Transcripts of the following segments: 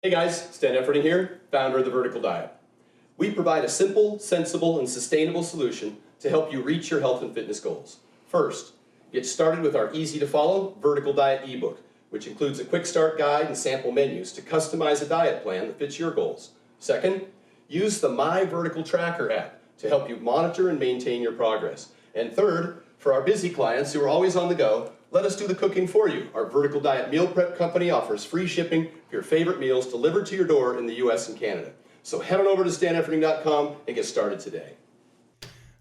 Hey guys, Stan Efferding here, founder of The Vertical Diet. We provide a simple, sensible, and sustainable solution to help you reach your health and fitness goals. First, get started with our easy-to-follow Vertical Diet ebook, which includes a quick start guide and sample menus to customize a diet plan that fits your goals. Second, use the My Vertical Tracker app to help you monitor and maintain your progress. And third, for our busy clients who are always on the go, let us do the cooking for you. Our Vertical Diet Meal Prep Company offers free shipping for your favorite meals delivered to your door in the US and Canada. So head on over to stanefferding.com and get started today.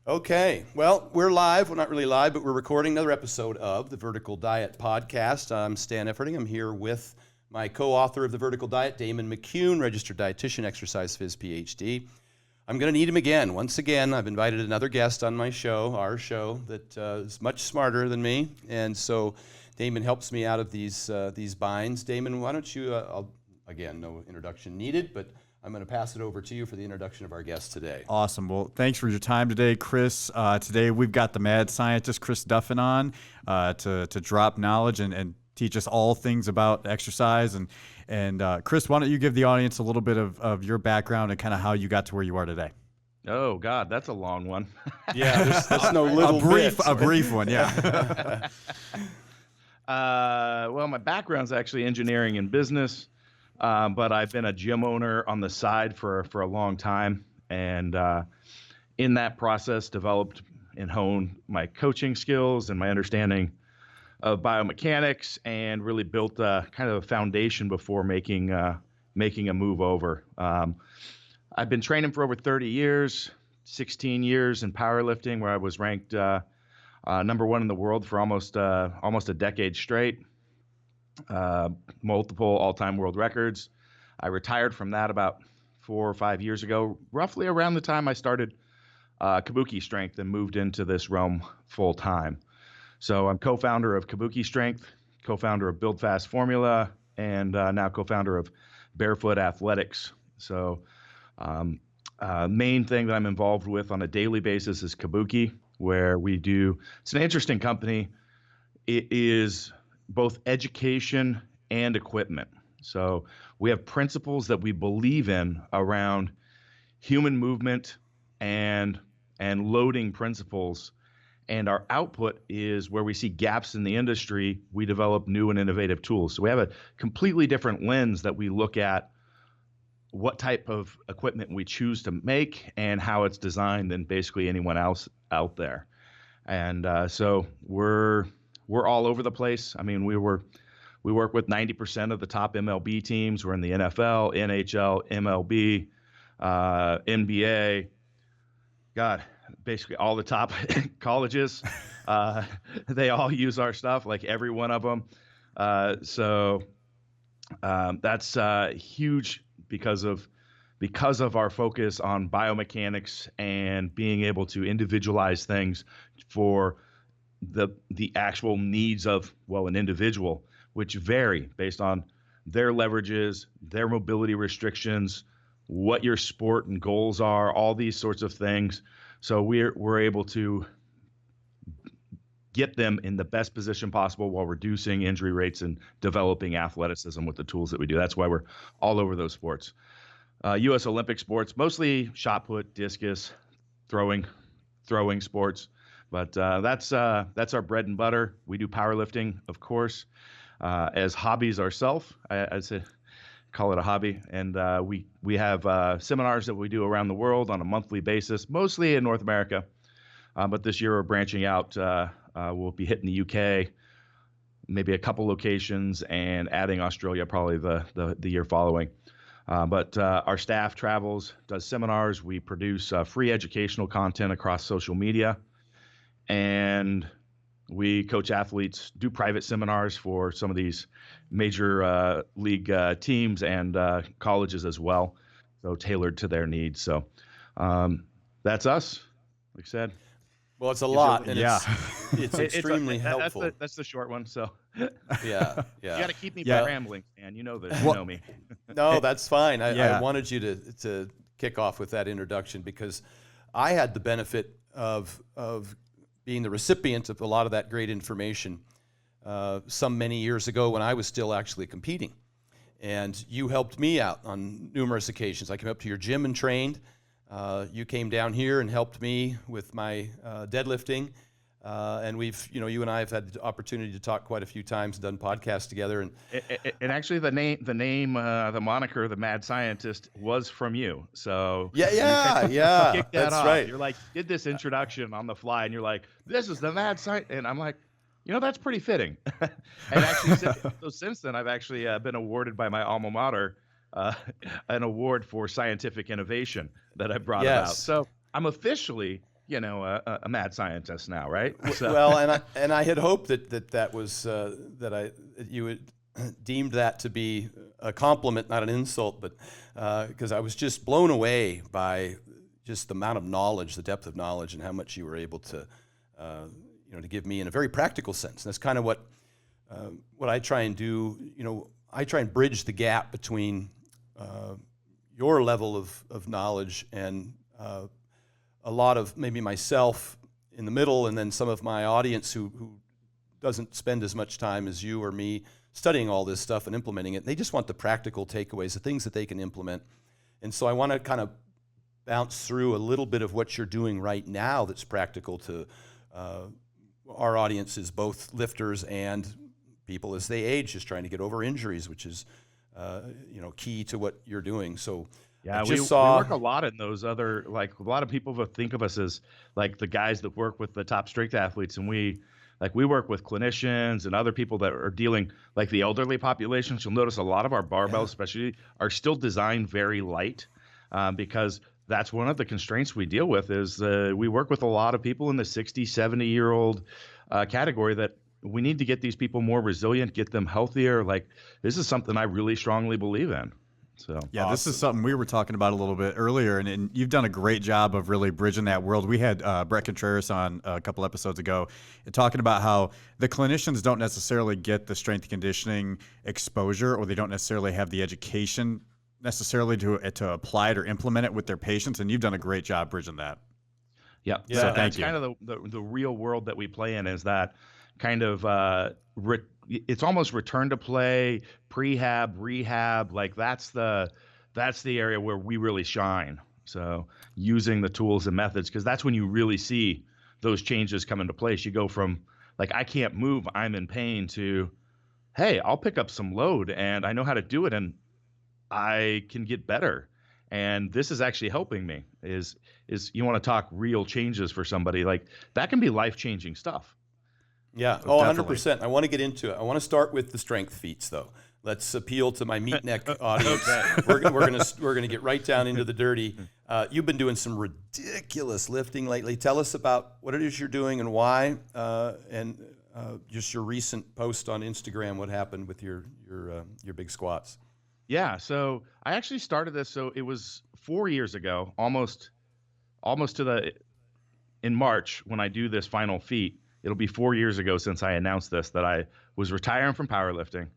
Okay, well, we're live. Well, not really live, but we're recording another episode of the Vertical Diet Podcast. I'm Stan Efferding. I'm here with my co-author of the Vertical Diet, Damon McCune, registered dietitian, exercise phys PhD. I'm going to need him again. Once again, I've invited another guest on my show, our show, that is much smarter than me. And so Damon helps me out of these binds. Damon, why don't you, again, no introduction needed, but I'm going to pass it over to you for the introduction of our guest today. Awesome. Well, thanks for your time today, Chris. Today we've got the mad scientist, Chris Duffin, on to drop knowledge and teach us all things about exercise. And Chris, why don't you give the audience a little bit of your background and kind of how you got to where you are today? Oh God, that's a long one. Yeah, that's no little a brief one, yeah. Well, my background's actually engineering and business, but I've been a gym owner on the side for a long time, and in that process, developed and honed my coaching skills and my understanding of biomechanics, and really built kind of a foundation before making a move over. I've been training for over 30 years, 16 years in powerlifting, where I was ranked number one in the world for almost a decade straight. Multiple all-time world records. I retired from that about 4 or 5 years ago, roughly around the time I started Kabuki Strength and moved into this realm full time. So I'm co-founder of Kabuki Strength, co-founder of Build Fast Formula, and now co-founder of Barefoot Athletics. So main thing that I'm involved with on a daily basis is Kabuki, where it's an interesting company. It is both education and equipment. So we have principles that we believe in around human movement and loading principles. And our output is where we see gaps in the industry, we develop new and innovative tools. So we have a completely different lens that we look at what type of equipment we choose to make and how it's designed than basically anyone else out there. And so we're all over the place. I mean, we work with 90% of the top MLB teams. We're in the NFL, NHL, MLB, NBA. God, basically all the top colleges. They all use our stuff, like every one of them. So that's huge because of our focus on biomechanics and being able to individualize things for the actual needs of, well, an individual, which vary based on their leverages, their mobility restrictions, what your sport and goals are, all these sorts of things. So we're able to get them in the best position possible while reducing injury rates and developing athleticism with the tools that we do. That's why we're all over those sports. U.S. Olympic sports, mostly shot put, discus, throwing sports. But that's our bread and butter. We do powerlifting, of course, as hobbies ourselves. I'd say call it a hobby. And we have seminars that we do around the world on a monthly basis, mostly in North America. But this year we're branching out. We'll be hitting the UK, maybe a couple locations, and adding Australia probably the year following. But our staff travels, does seminars. We produce free educational content across social media. And we coach athletes, do private seminars for some of these major league teams and colleges as well, so tailored to their needs. So that's us, like I said. Well, it's a lot, and yeah. it's extremely helpful. That's the short one. So yeah. You got to keep me rambling, man. You know this. You know me. No, that's fine. Yeah. I wanted you to kick off with that introduction because I had the benefit of being the recipient of a lot of that great information some many years ago when I was still actually competing. And you helped me out on numerous occasions. I came up to your gym and trained. You came down here and helped me with my deadlifting. And we've, you and I have had the opportunity to talk quite a few times, done podcasts together. And actually, the moniker, the Mad Scientist, was from you. So yeah, you yeah, kicked that that's off. right. You're like, did this introduction on the fly, and you're like, this is the Mad Scientist, and I'm like, that's pretty fitting. And actually, since then, I've actually been awarded by my alma mater an award for scientific innovation that I brought about. So I'm officially, a mad scientist now, right? So. Well, and I had hoped that was you had deemed that to be a compliment, not an insult, but because I was just blown away by just the amount of knowledge, the depth of knowledge, and how much you were able to to give me in a very practical sense. And that's kind of what I try and do. I try and bridge the gap between your level of knowledge and a lot of maybe myself in the middle, and then some of my audience who doesn't spend as much time as you or me studying all this stuff and implementing it. They just want the practical takeaways, the things that they can implement. And so I want to kind of bounce through a little bit of what you're doing right now that's practical to our audience, is both lifters and people as they age, just trying to get over injuries, which is key to what you're doing. So yeah, we work a lot in those other, like, a lot of people think of us as like the guys that work with the top strength athletes, and we work with clinicians and other people that are dealing, like the elderly populations. You'll notice a lot of our barbells, especially, are still designed very light because that's one of the constraints we deal with. Is we work with a lot of people in the 60, 70-year-old category that we need to get these people more resilient, get them healthier. Like, this is something I really strongly believe in. So yeah, awesome. This is something we were talking about a little bit earlier, and you've done a great job of really bridging that world. We had Brett Contreras on a couple episodes ago talking about how the clinicians don't necessarily get the strength and conditioning exposure, or they don't necessarily have the education necessarily to apply it or implement it with their patients, and you've done a great job bridging that. Yeah, so that's kind of the real world that we play in, is that kind of it's almost return to play, prehab, rehab. Like, that's the area where we really shine. So using the tools and methods, because that's when you really see those changes come into place. You go from, like, I can't move, I'm in pain, to, hey, I'll pick up some load and I know how to do it and I can get better. And this is actually helping me. Is you want to talk real changes for somebody, like, that can be life-changing stuff. Yeah, 100%. I want to get into it. I want to start with the strength feats, though. Let's appeal to my meat neck audience. We're gonna get right down into the dirty. You've been doing some ridiculous lifting lately. Tell us about what it is you're doing and why, and just your recent post on Instagram. What happened with your big squats? Yeah, so I actually started this. So it was 4 years ago, almost in March, when I do this final feat. It'll be 4 years ago since I announced this, that I was retiring from powerlifting,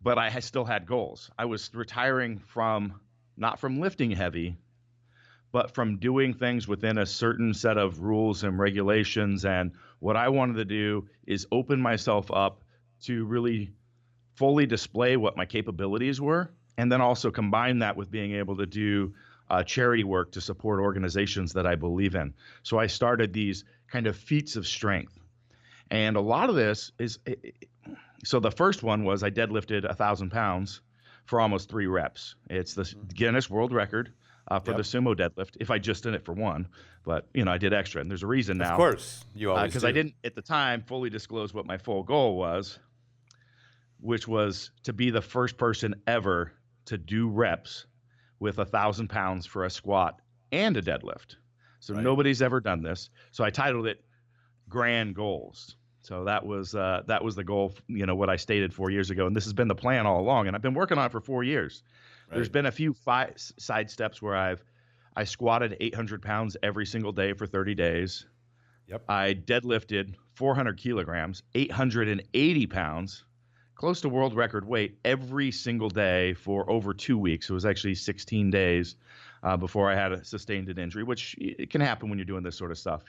but I still had goals. I was retiring not from lifting heavy, but from doing things within a certain set of rules and regulations. And what I wanted to do is open myself up to really fully display what my capabilities were, and then also combine that with being able to do charity work to support organizations that I believe in. So I started these kind of feats of strength. And a lot of this is, so the first one was I deadlifted 1,000 pounds for almost 3 reps. It's the Guinness World Record for the sumo deadlift, if I just did it for one. But, I did extra, and there's a reason now. Of course, you always do. Because I didn't, at the time, fully disclose what my full goal was, which was to be the first person ever to do reps with 1,000 pounds for a squat and a deadlift. So nobody's ever done this. So I titled it Grand Goals. So that was the goal, what I stated 4 years ago. And this has been the plan all along. And I've been working on it for 4 years. Right. There's been a few side steps where I squatted 800 pounds every single day for 30 days. Yep. I deadlifted 400 kilograms, 880 pounds, close to world record weight, every single day for over 2 weeks. It was actually 16 days before I had sustained an injury, which it can happen when you're doing this sort of stuff,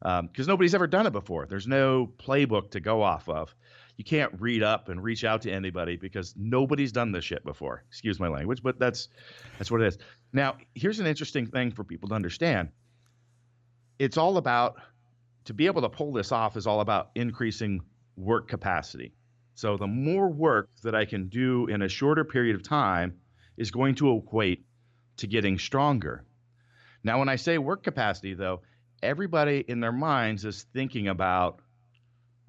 because nobody's ever done it before. There's no playbook to go off of. you can't read up and reach out to anybody because nobody's done this shit before. Excuse my language, but that's what it is. Now, here's an interesting thing for people to understand. It's all about, to be able to pull this off is all about increasing work capacity. So the more work that I can do in a shorter period of time is going to equate to getting stronger. Now, when I say work capacity, though, everybody in their minds is thinking about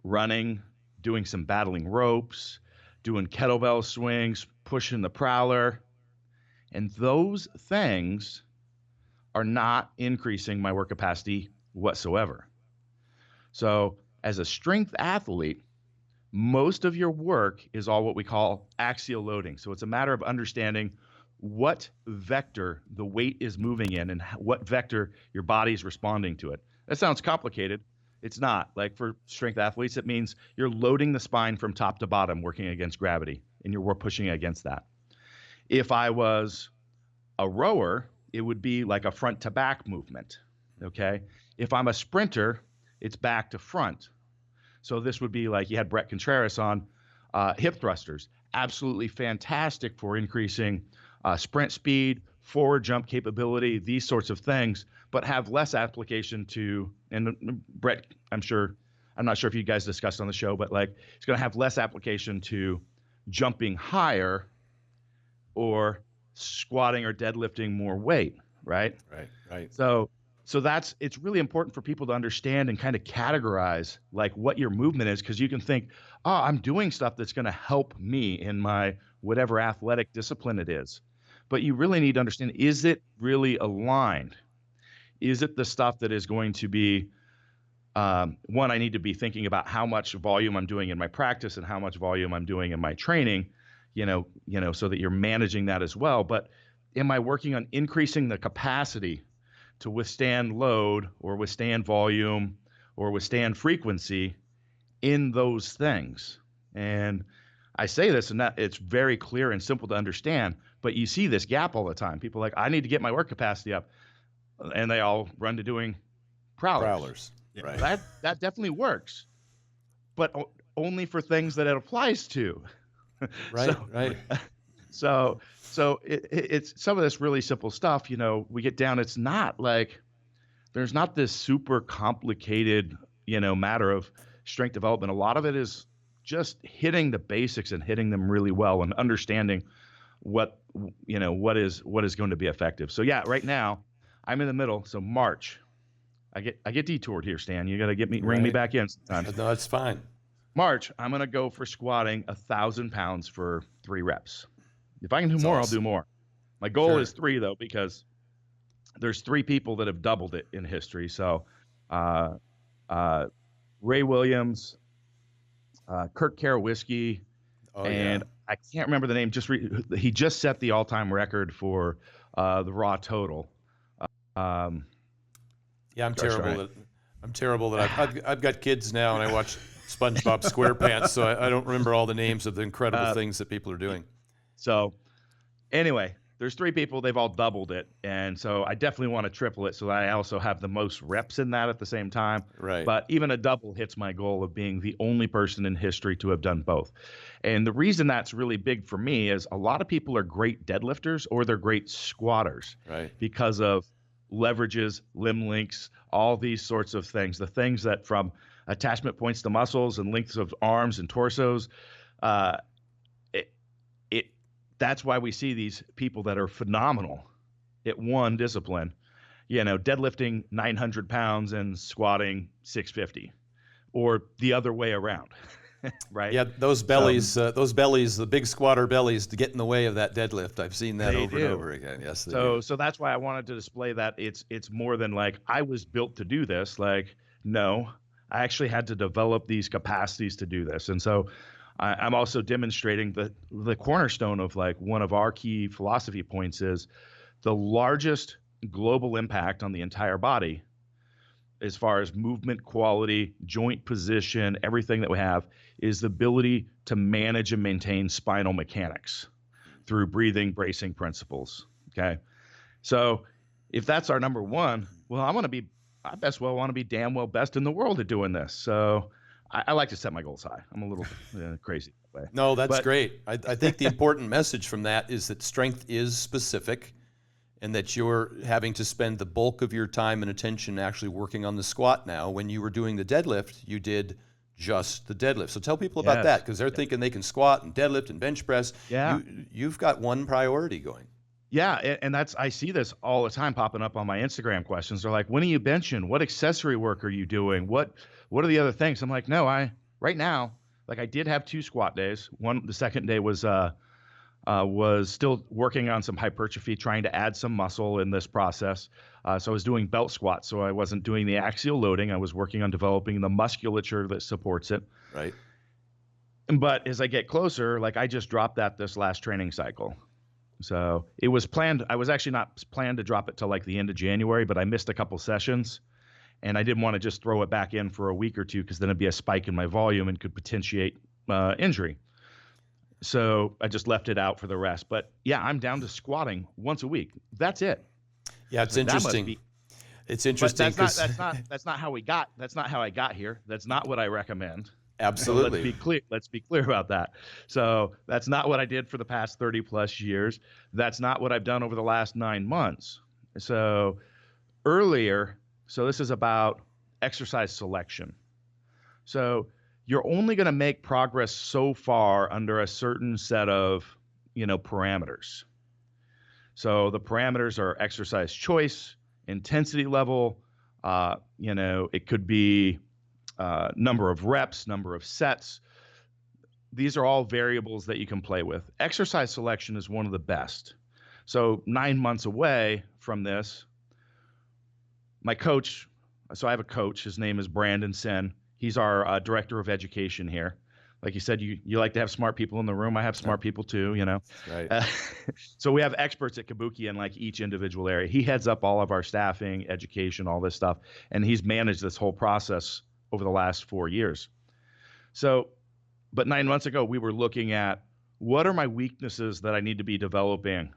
running, doing some battling ropes, doing kettlebell swings, pushing the prowler. And those things are not increasing my work capacity whatsoever. So as a strength athlete, most of your work is all what we call axial loading. So it's a matter of understanding what vector the weight is moving in and what vector your body is responding to it. That sounds complicated. It's not. Like for strength athletes, it means you're loading the spine from top to bottom, working against gravity, and you're pushing against that. If I was a rower, it would be like a front to back movement. Okay. If I'm a sprinter, it's back to front. So this would be like you had Brett Contreras on hip thrusters. Absolutely fantastic for increasing sprint speed, forward jump capability, these sorts of things, but have less application to, and Brett, I'm not sure if you guys discussed on the show, but like it's going to have less application to jumping higher or squatting or deadlifting more weight, right? Right. So it's really important for people to understand and kind of categorize like what your movement is, because you can think, oh, I'm doing stuff that's going to help me in my whatever athletic discipline it is. But you really need to understand, is it really aligned? Is it the stuff that is going to be, one, I need to be thinking about how much volume I'm doing in my practice and how much volume I'm doing in my training, so that you're managing that as well. But am I working on increasing the capacity to withstand load or withstand volume or withstand frequency in those things? And I say this and that it's very clear and simple to understand, but you see this gap all the time. People are like, I need to get my work capacity up, and they all run to doing prowlers. Right. That definitely works, but only for things that it applies to. Right. So it's some of this really simple stuff, we get down. It's not like there's not this super complicated, matter of strength development. A lot of it is just hitting the basics and hitting them really well and understanding what is going to be effective. So yeah, right now I'm in the middle. So March, I get detoured here, Stan. You got to ring me back in sometimes. No, that's fine. March, I'm going to go for squatting 1,000 pounds for 3 reps. If I can do more, awesome. I'll do more. My goal Sure. is 3 though, because there's 3 people that have doubled it in history. So, Ray Williams, Kirk Karwoski, and I can't remember the name. He just set the all-time record for the raw total. I'm terrible that I've got kids now, and I watch SpongeBob SquarePants, so I don't remember all the names of the incredible things that people are doing. So anyway, there's 3 people, they've all doubled it. And so I definitely want to triple it so that I also have the most reps in that at the same time. Right. But even a double hits my goal of being the only person in history to have done both. And the reason that's really big for me is a lot of people are great deadlifters or they're great squatters. Right. Because of leverages, limb links, all these sorts of things. The things that from attachment points to muscles and lengths of arms and torsos, that's why we see these people that are phenomenal at one discipline, deadlifting 900 pounds and squatting 650, or the other way around, right? Yeah, those bellies, the big squatter bellies, to get in the way of that deadlift. I've seen that over and over again. Yes. So that's why I wanted to display that it's more than like I was built to do this. Like, no, I actually had to develop these capacities to do this, and so. I'm also demonstrating the cornerstone of like one of our key philosophy points is the largest global impact on the entire body as far as movement quality, joint position, everything that we have is the ability to manage and maintain spinal mechanics through breathing, bracing principles. Okay. So if that's our number one, well, I best well want to be damn well best in the world at doing this. So I like to set my goals high. I'm a little crazy that way. No, that's But great. I think the important message from that is that strength is specific and that you're having to spend the bulk of your time and attention actually working on the squat now. When you were doing the deadlift, you did just the deadlift. So tell people about that, because they're thinking they can squat and deadlift and bench press. Yeah. You've got one priority going. Yeah, and I see this all the time popping up on my Instagram questions. They're like, when are you benching? What accessory work are you doing? What are the other things? I'm like, no, right now, like I did have 2 squat days. The second day was still working on some hypertrophy, trying to add some muscle in this process. So I was doing belt squats. So I wasn't doing the axial loading. I was working on developing the musculature that supports it. Right. But as I get closer, like I just dropped that this last training cycle. So it was planned. I was actually not planned to drop it till like the end of January, but I missed a couple sessions and I didn't want to just throw it back in for a week or two because then it'd be a spike in my volume and could potentiate injury. So I just left it out for the rest. But yeah, I'm down to squatting once a week. That's it. Yeah, it's interesting. It's interesting. But that's not how I got here. That's not what I recommend. Absolutely. So let's be clear about that. So that's not what I did for the past 30 plus years. That's not what I've done over the last 9 months. So this is about exercise selection. So you're only going to make progress so far under a certain set of, parameters. So the parameters are exercise choice, intensity level, it could be number of reps, number of sets. These are all variables that you can play with. Exercise selection is one of the best. So 9 months away from this, my coach, so I have a coach, his name is Brandon Sen. He's our director of education here. Like you said, you like to have smart people in the room. I have smart people too, Right. So we have experts at Kabuki in like each individual area. He heads up all of our staffing, education, all this stuff. And he's managed this whole process over the last 4 years. So, but 9 months ago, we were looking at what are my weaknesses that I need to be developing?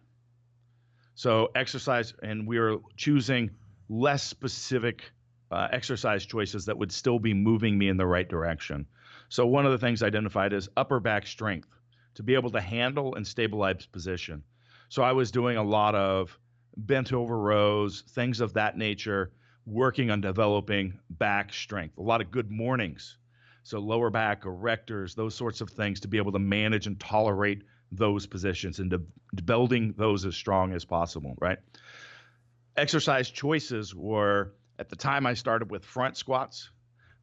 So exercise, and we were choosing less specific exercise choices that would still be moving me in the right direction. So one of the things identified is upper back strength, to be able to handle and stabilize position. So I was doing a lot of bent over rows, things of that nature, working on developing back strength, a lot of good mornings. So lower back, erectors, those sorts of things to be able to manage and tolerate those positions and building those as strong as possible, right? Exercise choices were, at the time I started with front squats.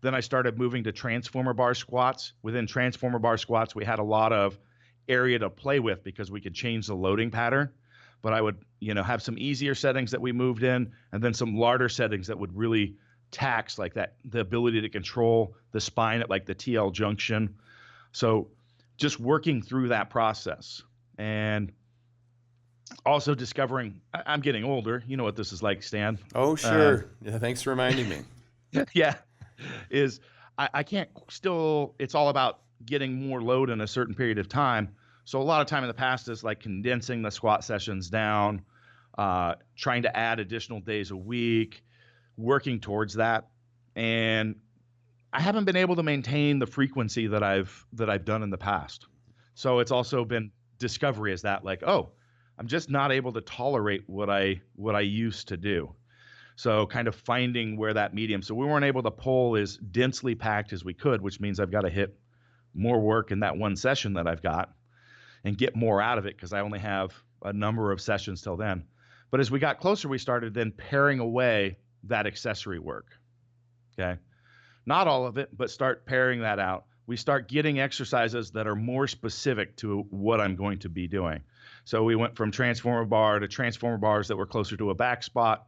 Then I started moving to transformer bar squats. Within transformer bar squats, we had a lot of area to play with because we could change the loading pattern. But I would, have some easier settings that we moved in, and then some larger settings that would really tax like that, the ability to control the spine at like the TL junction. So just working through that process and also discovering, I'm getting older. You know what this is like, Stan. Oh, sure. Yeah, thanks for reminding me. Yeah. I can't still, it's all about getting more load in a certain period of time. So a lot of time in the past is like condensing the squat sessions down, trying to add additional days a week, working towards that. And I haven't been able to maintain the frequency that I've done in the past. So it's also been discovery is that like, oh, I'm just not able to tolerate what I used to do. So kind of finding where that medium. So we weren't able to pull as densely packed as we could, which means I've got to hit more work in that one session that I've got and get more out of it because I only have a number of sessions till then. But as we got closer, we started then paring away that accessory work. Okay. Not all of it, but start paring that out. We start getting exercises that are more specific to what I'm going to be doing. So we went from transformer bar to transformer bars that were closer to a back squat,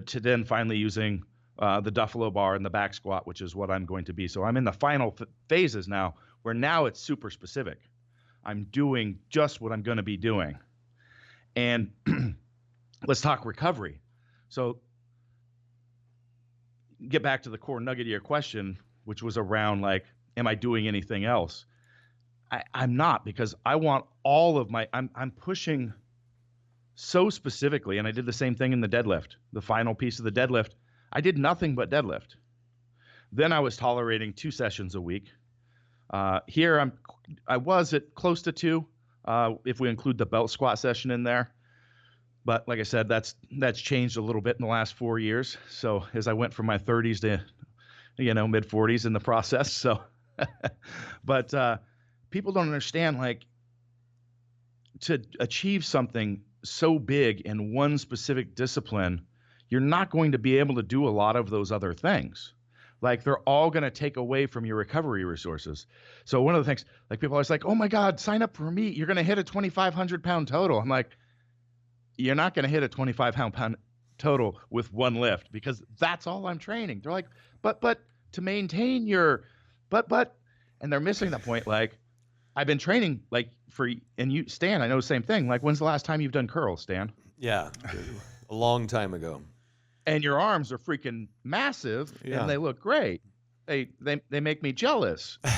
to then finally using the Duffalo bar and the back squat, which is what I'm going to be. So I'm in the final phases now, where now it's super specific. I'm doing just what I'm going to be doing. And let's talk recovery. So get back to the core nugget of your question, which was around like, am I doing anything else? I'm not, because I want all of my, I'm pushing so specifically, and I did the same thing in the deadlift. The final piece of the deadlift, I did nothing but deadlift. Then I was tolerating 2 sessions a week. Here I was at close to 2, if we include the belt squat session in there. But like I said, that's changed a little bit in the last 4 years. So as I went from my 30s to, mid 40s in the process. So, but people don't understand, like, to achieve something so big in one specific discipline, you're not going to be able to do a lot of those other things. Like, they're all going to take away from your recovery resources. So one of the things, like, people are always like, oh my God, sign up for meet. You're going to hit a 2,500 pound total. I'm like, you're not going to hit a 2,500 pound total with one lift, because that's all I'm training. They're like, but to maintain your, and they're missing the point. Like, I've been training, like, and you, Stan, I know the same thing. Like, when's the last time you've done curls, Stan? Yeah, a long time ago. And your arms are freaking massive, and they look great. They make me jealous, Good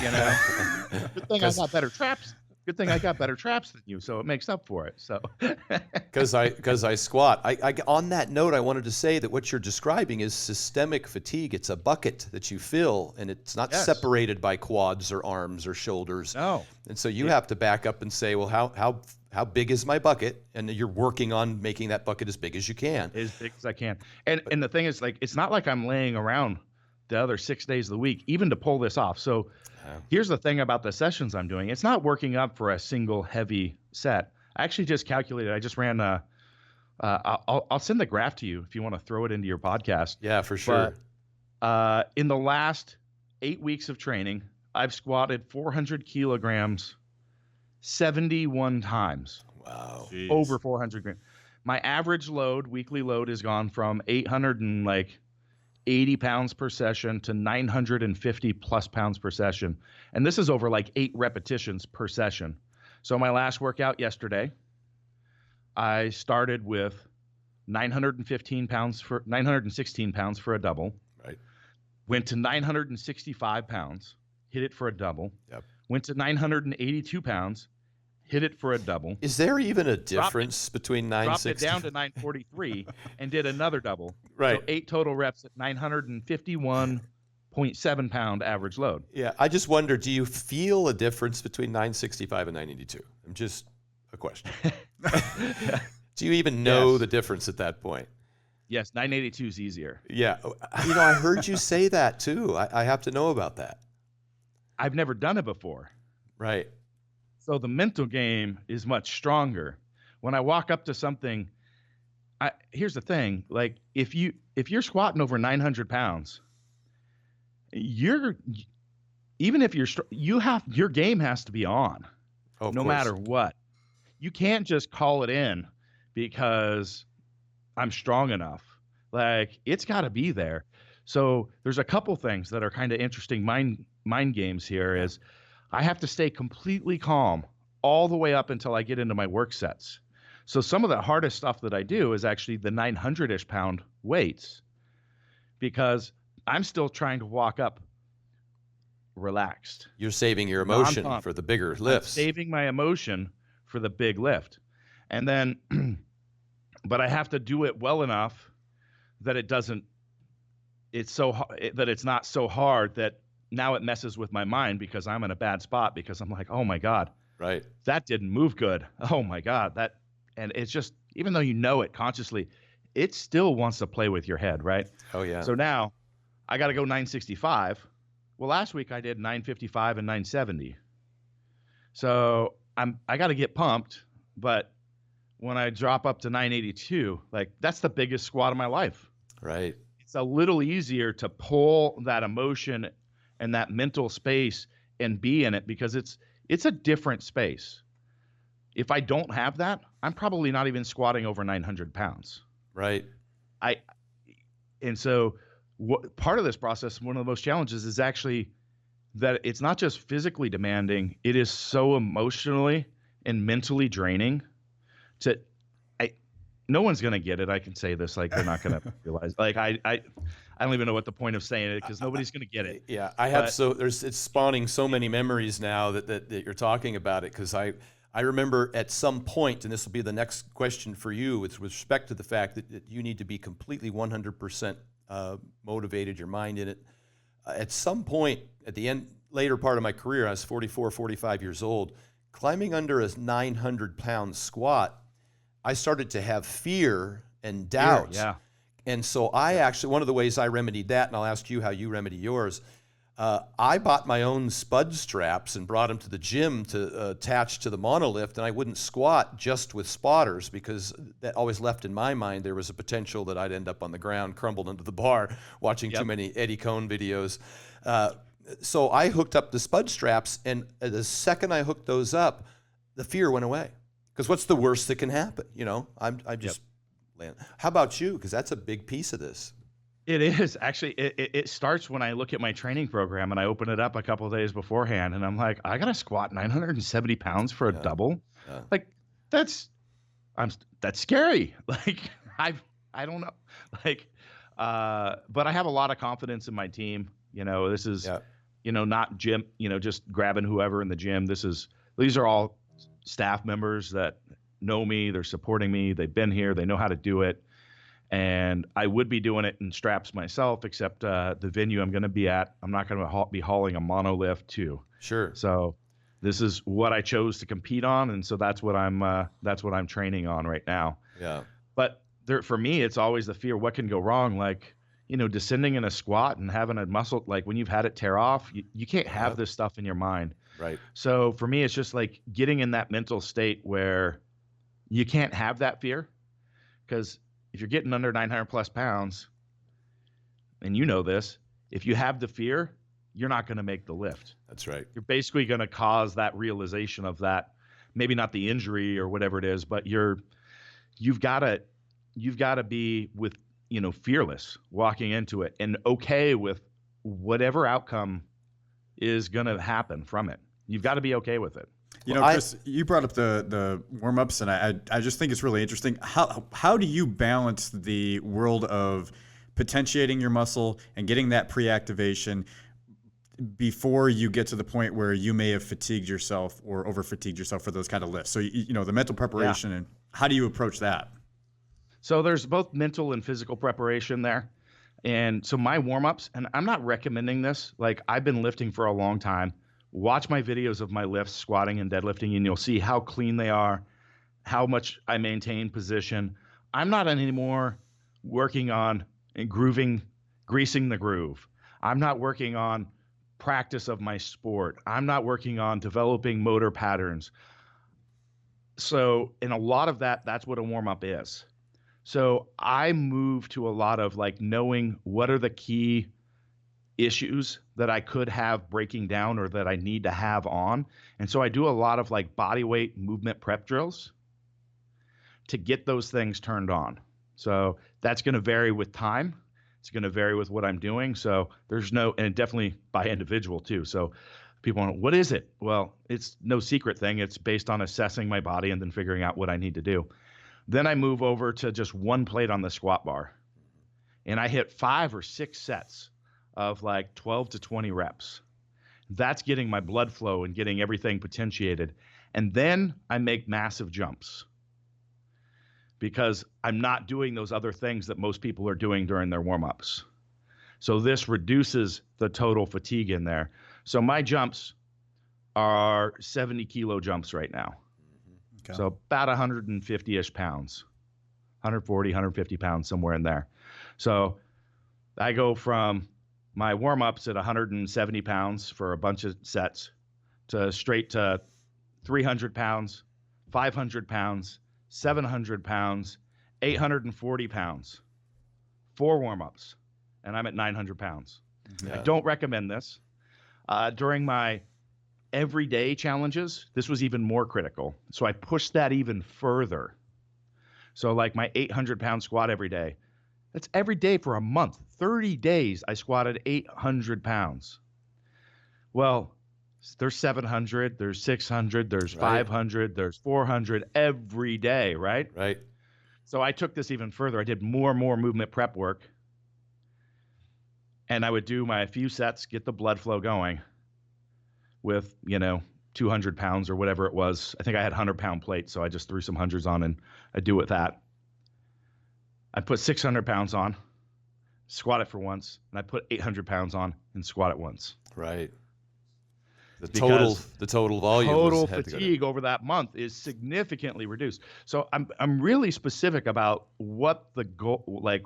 thing I got better traps. Good thing I got better traps than you, so it makes up for it. So, because I squat. On that note, I wanted to say that what you're describing is systemic fatigue. It's a bucket that you fill, and it's not separated by quads or arms or shoulders. No. And so you have to back up and say, well, how big is my bucket? And you're working on making that bucket as big as you can. As big as I can. And the thing is, like, it's not like I'm laying around the other 6 days of the week, even to pull this off. So here's the thing about the sessions I'm doing. It's not working up for a single heavy set. I actually just calculated. I just ran I'll send the graph to you if you want to throw it into your podcast. Yeah, for sure. But in the last 8 weeks of training, I've squatted 400 kilograms 71 times. Wow. Jeez. Over 400 grams. My average weekly load has gone from 880 pounds per session to 950 plus pounds per session. And this is over like 8 repetitions per session. So my last workout yesterday, I started with 916 pounds for a double. Right. Went to 965 pounds, hit it for a double. Yep. Went to 982 pounds, hit it for a double. Is there even a difference between 960? Dropped it down to 943 and did another double. Right. So 8 total reps at 951.7 pound average load. Yeah, I just wonder, do you feel a difference between 965 and 982? I'm just a question. Do you even know the difference at that point? Yes, 982 is easier. Yeah. I heard you say that too. I have to know about that. I've never done it before. Right. So the mental game is much stronger. When I walk up to something, here's the thing. Like, if you're squatting over 900 pounds, your game has to be on, no matter what. You can't just call it in because I'm strong enough. Like, it's got to be there. So there's a couple things that are kind of interesting mind games here. Is I have to stay completely calm all the way up until I get into my work sets. So some of the hardest stuff that I do is actually the 900-ish pound weights, because I'm still trying to walk up relaxed. You're saving your emotion for the bigger lifts. I'm saving my emotion for the big lift. And then, but I have to do it well enough that that it's not so hard that now it messes with my mind, because I'm in a bad spot, because I'm like, oh my God, right, that didn't move good. Oh my God, and it's just, even though you know it consciously, it still wants to play with your head, right? Oh yeah. So now I got to go 965. Well, last week I did 955 and 970. So I got to get pumped, but when I drop up to 982, like, that's the biggest squat of my life. Right. It's a little easier to pull that emotion and that mental space and be in it, because it's a different space. If I don't have that, I'm probably not even squatting over 900 pounds. Right. And so part of this process, one of the most challenges, is actually that it's not just physically demanding, it is so emotionally and mentally draining. No one's going to get it. I can say this, like, they're not going to realize. Like, I don't even know what the point of saying it, because nobody's going to get it. Yeah, it's spawning so many memories now that you're talking about it, because I remember at some point, and this will be the next question for you, with respect to the fact that you need to be completely 100% motivated, your mind in it. at some point at the end, later part of my career, I was 44, 45 years old, climbing under a 900-pound squat, I started to have fear and doubt. Yeah. And so I actually, one of the ways I remedied that, and I'll ask you how you remedy yours, I bought my own spud straps and brought them to the gym to attach to the monolift, and I wouldn't squat just with spotters because that always left in my mind there was a potential that I'd end up on the ground, crumbled under the bar, watching too many Eddie Cohn videos. So I hooked up the spud straps, and the second I hooked those up, the fear went away. Because what's the worst that can happen? You know, I'm just land. How about you? Because that's a big piece of this. It is actually. It starts when I look at my training program and I open it up a couple of days beforehand, and I'm like, I gotta squat 970 pounds for a double. Yeah. Like that's scary. Like I don't know. Like, but I have a lot of confidence in my team. You know, this is, you know, not gym. You know, just grabbing whoever in the gym. These are all staff members that know me. They're supporting me. They've been here. They know how to do it. And I would be doing it in straps myself, except the venue I'm going to be at, I'm not going to be hauling a monolift too. Sure. So this is what I chose to compete on, and so that's what I'm training on right now. Yeah. But for me, it's always the fear: what can go wrong? Like, you know, descending in a squat and having a muscle, like when you've had it tear off, you can't have this stuff in your mind. Right. So for me, it's just like getting in that mental state where you can't have that fear, because if you're getting under 900 plus pounds, and you know this, if you have the fear, you're not going to make the lift. That's right. You're basically going to cause that realization of that, maybe not the injury or whatever it is, but you've got to be with, you know, fearless walking into it and okay with whatever outcome is going to happen from it. You've got to be okay with it. You know, Chris, you brought up the warm-ups, and I just think it's really interesting. How do you balance the world of potentiating your muscle and getting that pre-activation before you get to the point where you may have fatigued yourself or over-fatigued yourself for those kind of lifts? So, you know, the mental preparation, and how do you approach that? So there's both mental and physical preparation there. And so my warm-ups, and I'm not recommending this, like I've been lifting for a long time. Watch my videos of my lifts, squatting and deadlifting, and you'll see how clean they are, how much I maintain position. I'm not anymore working on greasing the groove. I'm not working on practice of my sport. I'm not working on developing motor patterns. So in a lot of that's what a warm-up is. So I move to a lot of like knowing what are the key issues that I could have breaking down or that I need to have on. And so I do a lot of like body weight movement prep drills to get those things turned on. So that's going to vary with time. It's going to vary with what I'm doing. So and definitely by individual too. So people want, what is it? Well, it's no secret thing. It's based on assessing my body and then figuring out what I need to do. Then I move over to just one plate on the squat bar, and I hit 5 or 6 sets of like 12 to 20 reps. That's getting my blood flow and getting everything potentiated. And then I make massive jumps because I'm not doing those other things that most people are doing during their warm-ups. So this reduces the total fatigue in there. So my jumps are 70 kilo jumps right now. Okay. So about 150-ish pounds, 140, 150 pounds, somewhere in there. So I go from my warm-ups at 170 pounds for a bunch of sets to straight to 300 pounds, 500 pounds, 700 pounds, 840 pounds, 4 warm-ups, and I'm at 900 pounds. Yeah. I don't recommend this. During my everyday challenges, this was even more critical. So I pushed that even further. So like my 800-pound squat every day, that's every day for a month. 30 days I squatted 800 pounds. Well, there's 700, there's 600, there's 500, there's 400 every day, right? Right. So I took this even further. I did more and more movement prep work. And I would do my few sets, get the blood flow going with, 200 pounds or whatever it was. I think I had 100-pound plates, so I just threw some hundreds on and I do with that. I put 600 pounds on. squat it for once, and I put 800 pounds on and squat it once. Right. The Because total volume total had to go down. fatigue over that month is significantly reduced. So I'm really specific about what the goal, like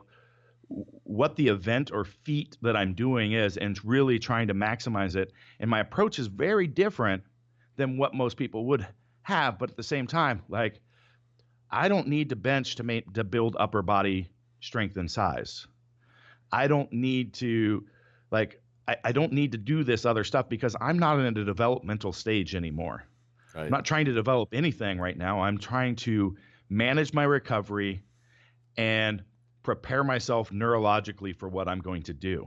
what the event or feat that I'm doing is, and really trying to maximize it. And my approach is very different than what most people would have. But at the same time, like, I don't need to bench to build upper body strength and size. I don't need to, like, I don't need to do this other stuff because I'm not in a developmental stage anymore. Right. I'm not trying to develop anything right now. I'm trying to manage my recovery and prepare myself neurologically for what I'm going to do.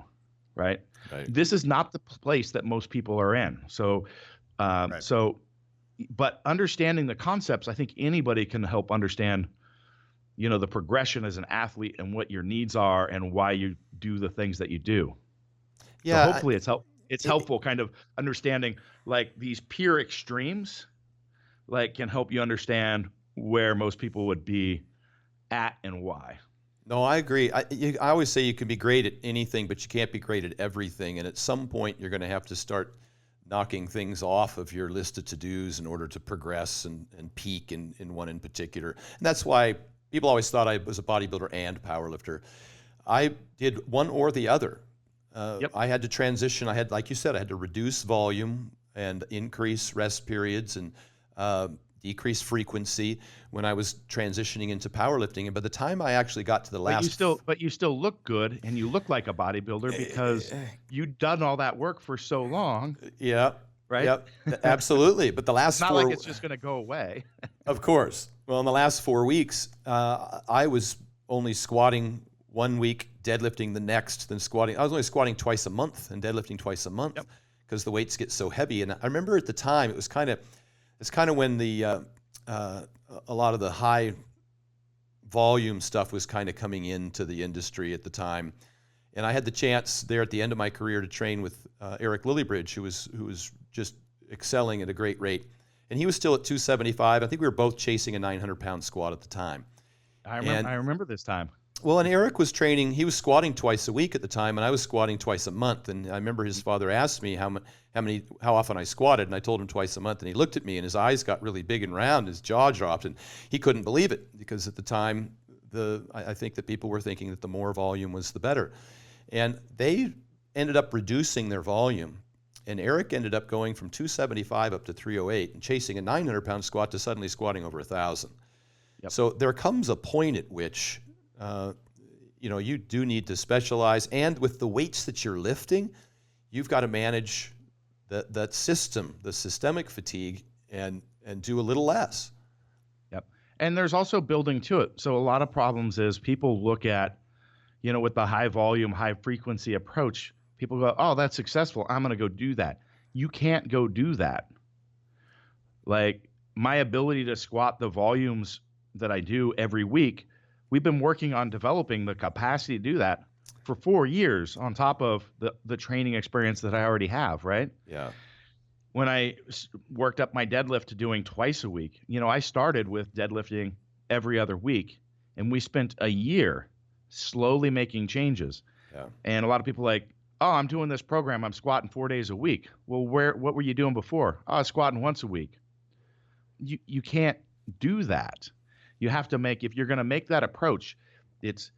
Right. Right. This is not the place that most people are in. So, but understanding the concepts, I think anybody can help understand, the progression as an athlete and what your needs are and why you do the things that you do. Yeah. So hopefully it's helpful kind of understanding, like, these pure extremes, like, can help you understand where most people would be at and why. No, I agree. I always say you can be great at anything, but you can't be great at everything. And at some point, you're going to have to start knocking things off of your list of to-dos in order to progress and peak in one in particular. And that's why people always thought I was a bodybuilder and powerlifter. I did one or the other. I had to transition. Like you said, I had to reduce volume and increase rest periods and decrease frequency when I was transitioning into powerlifting. And by the time I actually got to the last, but you still look good, and you look like a bodybuilder because you've done all that work for so long. Yeah. Right. Yep. Absolutely. But the last it's not like it's just going to go away. Of course. Well, in the last 4 weeks, I was only squatting 1 week, deadlifting the next, then squatting. I was only squatting twice a month and deadlifting twice a month because the weights get so heavy. And I remember at the time, it's kind of when the a lot of the high volume stuff was kind of coming into the industry at the time. And I had the chance there at the end of my career to train with Eric Lillybridge, who was just excelling at a great rate. And he was still at 275. I think we were both chasing a 900-pound squat at the time. I remember this time. Well, and Eric was training. He was squatting twice a week at the time, and I was squatting twice a month. And I remember his father asked me how often I squatted, and I told him twice a month. And he looked at me, and his eyes got really big and round. His jaw dropped, and he couldn't believe it because at the time, I think that people were thinking that the more volume was the better. And they ended up reducing their volume. And Eric ended up going from 275 up to 308 and chasing a 900-pound squat to suddenly squatting over 1,000. Yep. So there comes a point at which, you do need to specialize. And with the weights that you're lifting, you've got to manage that system, the systemic fatigue, and do a little less. Yep. And there's also building to it. So a lot of problems is people look at, with the high volume, high frequency approach, people go, oh, that's successful, I'm going to go do that. You can't go do that. Like, my ability to squat the volumes that I do every week, we've been working on developing the capacity to do that for 4 years on top of the training experience that I already have, right? Yeah. When I worked up my deadlift to doing twice a week, I started with deadlifting every other week, and we spent a year slowly making changes. Yeah. And a lot of people like, oh, I'm doing this program, I'm squatting 4 days a week. Well, what were you doing before? Oh, I was squatting once a week. You can't do that. You have to if you're going to make that approach, it's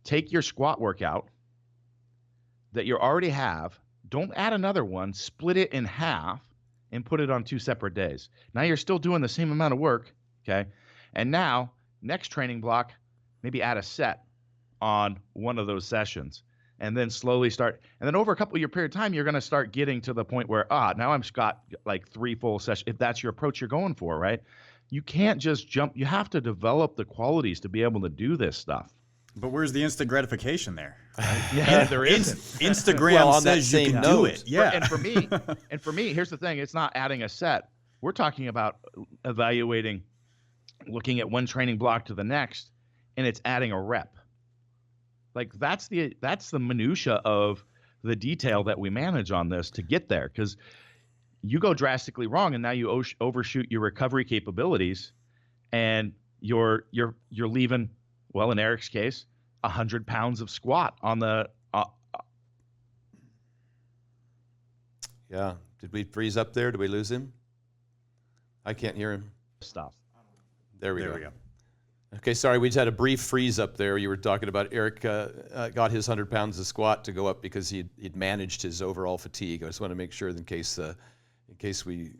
take your squat workout that you already have, don't add another one, split it in half and put it on 2 separate days. Now you're still doing the same amount of work, okay? And now, next training block, maybe add a set on one of those sessions and then slowly start. And then over a couple of year period of time, you're going to start getting to the point where, now I'm got like 3 full sessions, if that's your approach you're going for, right? You can't just jump. You have to develop the qualities to be able to do this stuff. But where's the instant gratification there? Right? Yeah, there isn't. Instagram says you can do it. Yeah. And for me, here's the thing. It's not adding a set. We're talking about evaluating, looking at one training block to the next, and it's adding a rep. Like, that's the minutia of the detail that we manage on this to get there, because you go drastically wrong and now you overshoot your recovery capabilities, and you're leaving, well, in Eric's case, 100 pounds of squat on the Yeah. Did we freeze up there? Did we lose him? I can't hear him. stuff. There we go. Okay, sorry, we just had a brief freeze up there. You were talking about Eric got his 100 pounds of squat to go up because he'd managed his overall fatigue. I just want to make sure in case we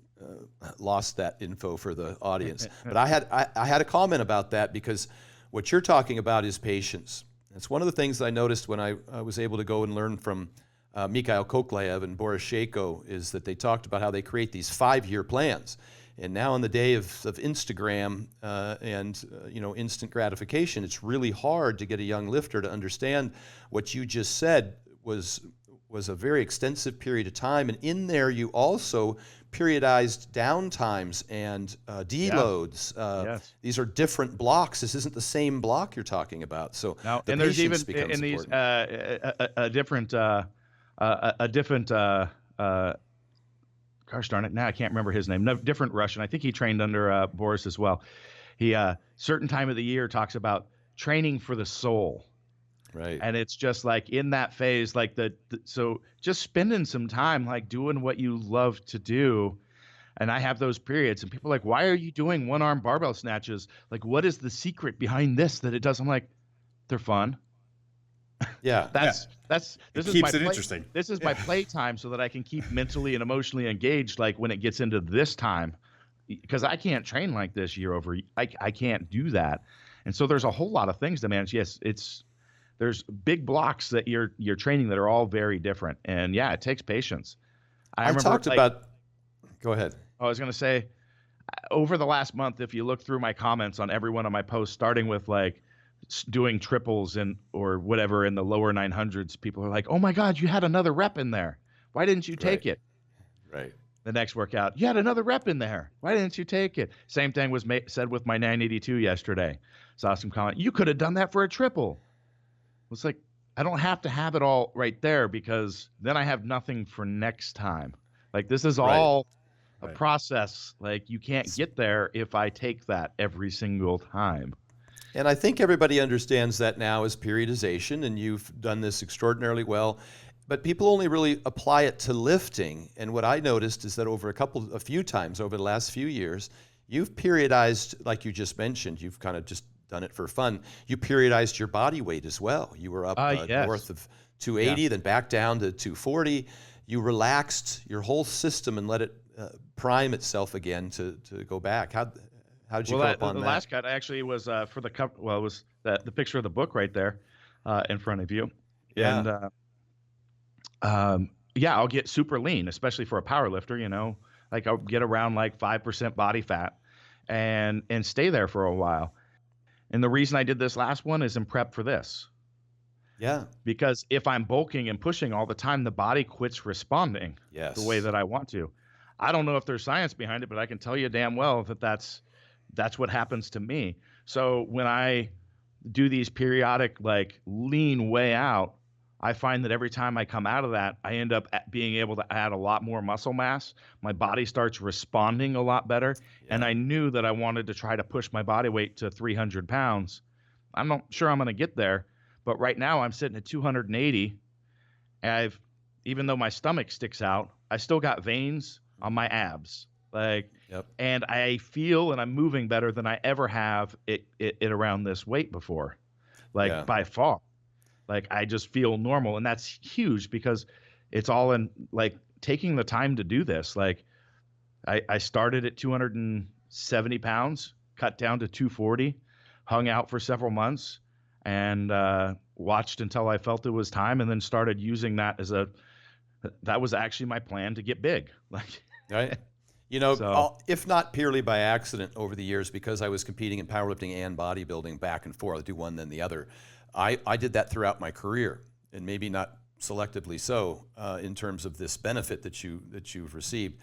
lost that info for the audience. But I had a comment about that because what you're talking about is patience. It's one of the things that I noticed when I was able to go and learn from Mikhail Koklaev and Boris Shako is that they talked about how they create these 5-year plans. And now in the day of Instagram and instant gratification, it's really hard to get a young lifter to understand what you just said was a very extensive period of time. And in there, you also periodized down times and deloads. Yes. These are different blocks. This isn't the same block you're talking about. So Now, the and there's even patience becomes in these important. a different gosh darn it, now I can't remember his name. No, different Russian. I think he trained under Boris as well. He certain time of the year talks about training for the soul. Right. And it's just like in that phase, like so just spending some time like doing what you love to do. And I have those periods and people are like, why are you doing 1-arm barbell snatches? Like, what is the secret behind this that it does? I'm like, they're fun. Yeah. This It is keeps my it interesting. This is my play time so that I can keep mentally and emotionally engaged. Like when it gets into this time, because I can't train like this year over. I can't do that. And so there's a whole lot of things to manage. Yes, there's big blocks that you're training that are all very different. And yeah, it takes patience. I talked about. Go ahead. I was going to say, over the last month, if you look through my comments on every one of my posts, starting with like doing triples or whatever in the lower 900s, people are like, oh my God, you had another rep in there. Why didn't you take it? Right. The next workout, you had another rep in there. Why didn't you take it? Same thing was said with my 982 yesterday. Saw some comment, you could have done that for a triple. It's like, I don't have to have it all right there because then I have nothing for next time. Like this is all a process. Like you can't get there if I take that every single time. And I think everybody understands that now as periodization, and you've done this extraordinarily well. But people only really apply it to lifting. And what I noticed is that over a few times over the last few years, you've periodized, like you just mentioned, you've kind of just done it for fun. You periodized your body weight as well. You were up north of 280, then back down to 240. You relaxed your whole system and let it prime itself again to go back. How did you go up on that? The last cut actually was for the cover. Well, it was the picture of the book right there in front of you. Yeah. And I'll get super lean, especially for a power lifter. Like I'll get around like 5% body fat, and stay there for a while. And the reason I did this last one is in prep for this. Yeah. Because if I'm bulking and pushing all the time, the body quits responding the way that I want to. I don't know if there's science behind it, but I can tell you damn well that that's what happens to me. So when I do these periodic like lean way out, I find that every time I come out of that, I end up being able to add a lot more muscle mass. My body starts responding a lot better. Yeah. And I knew that I wanted to try to push my body weight to 300 pounds. I'm not sure I'm going to get there, but right now I'm sitting at 280. Even though my stomach sticks out, I still got veins on my abs. And I feel and I'm moving better than I ever have it around this weight before, by far. Like I just feel normal, and that's huge because it's all in like taking the time to do this. Like I started at 270 pounds, cut down to 240, hung out for several months, and watched until I felt it was time, and then started using that that was actually my plan to get big. Right. If not purely by accident over the years, because I was competing in powerlifting and bodybuilding back and forth, I do one then the other. I did that throughout my career, and maybe not selectively so in terms of this benefit that you've received,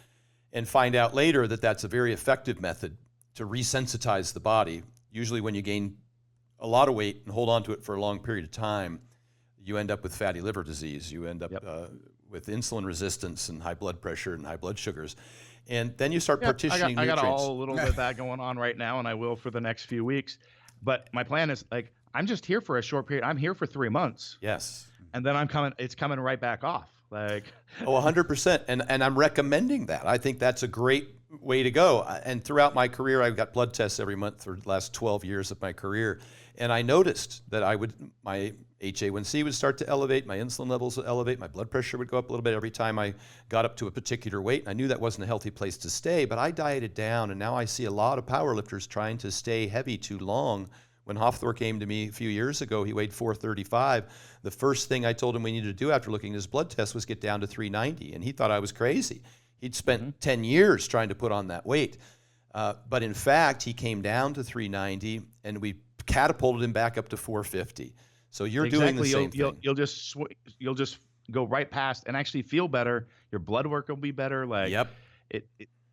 and find out later that that's a very effective method to resensitize the body. Usually when you gain a lot of weight and hold on to it for a long period of time, you end up with fatty liver disease. You end up with insulin resistance and high blood pressure and high blood sugars. And then you start partitioning nutrients. I got a little bit of that going on right now, and I will for the next few weeks. But my plan is I'm just here for a short period. I'm here for 3 months. Yes. and then it's coming right back off. Like, Oh, 100%. And I'm recommending that. I think that's a great way to go. And throughout my career, I've got blood tests every month for the last 12 years of my career. And I noticed that my HA1C would start to elevate, my insulin levels would elevate, my blood pressure would go up a little bit every time I got up to a particular weight. And I knew that wasn't a healthy place to stay, but I dieted down. And now I see a lot of powerlifters trying to stay heavy too long. When Hofthor came to me a few years ago, he weighed 435. The first thing I told him we needed to do after looking at his blood test was get down to 390. And he thought I was crazy. He'd spent 10 years trying to put on that weight. But in fact, he came down to 390 and we catapulted him back up to 450. So you're doing the same thing. You'll just go right past and actually feel better. Your blood work will be better. Like, yep.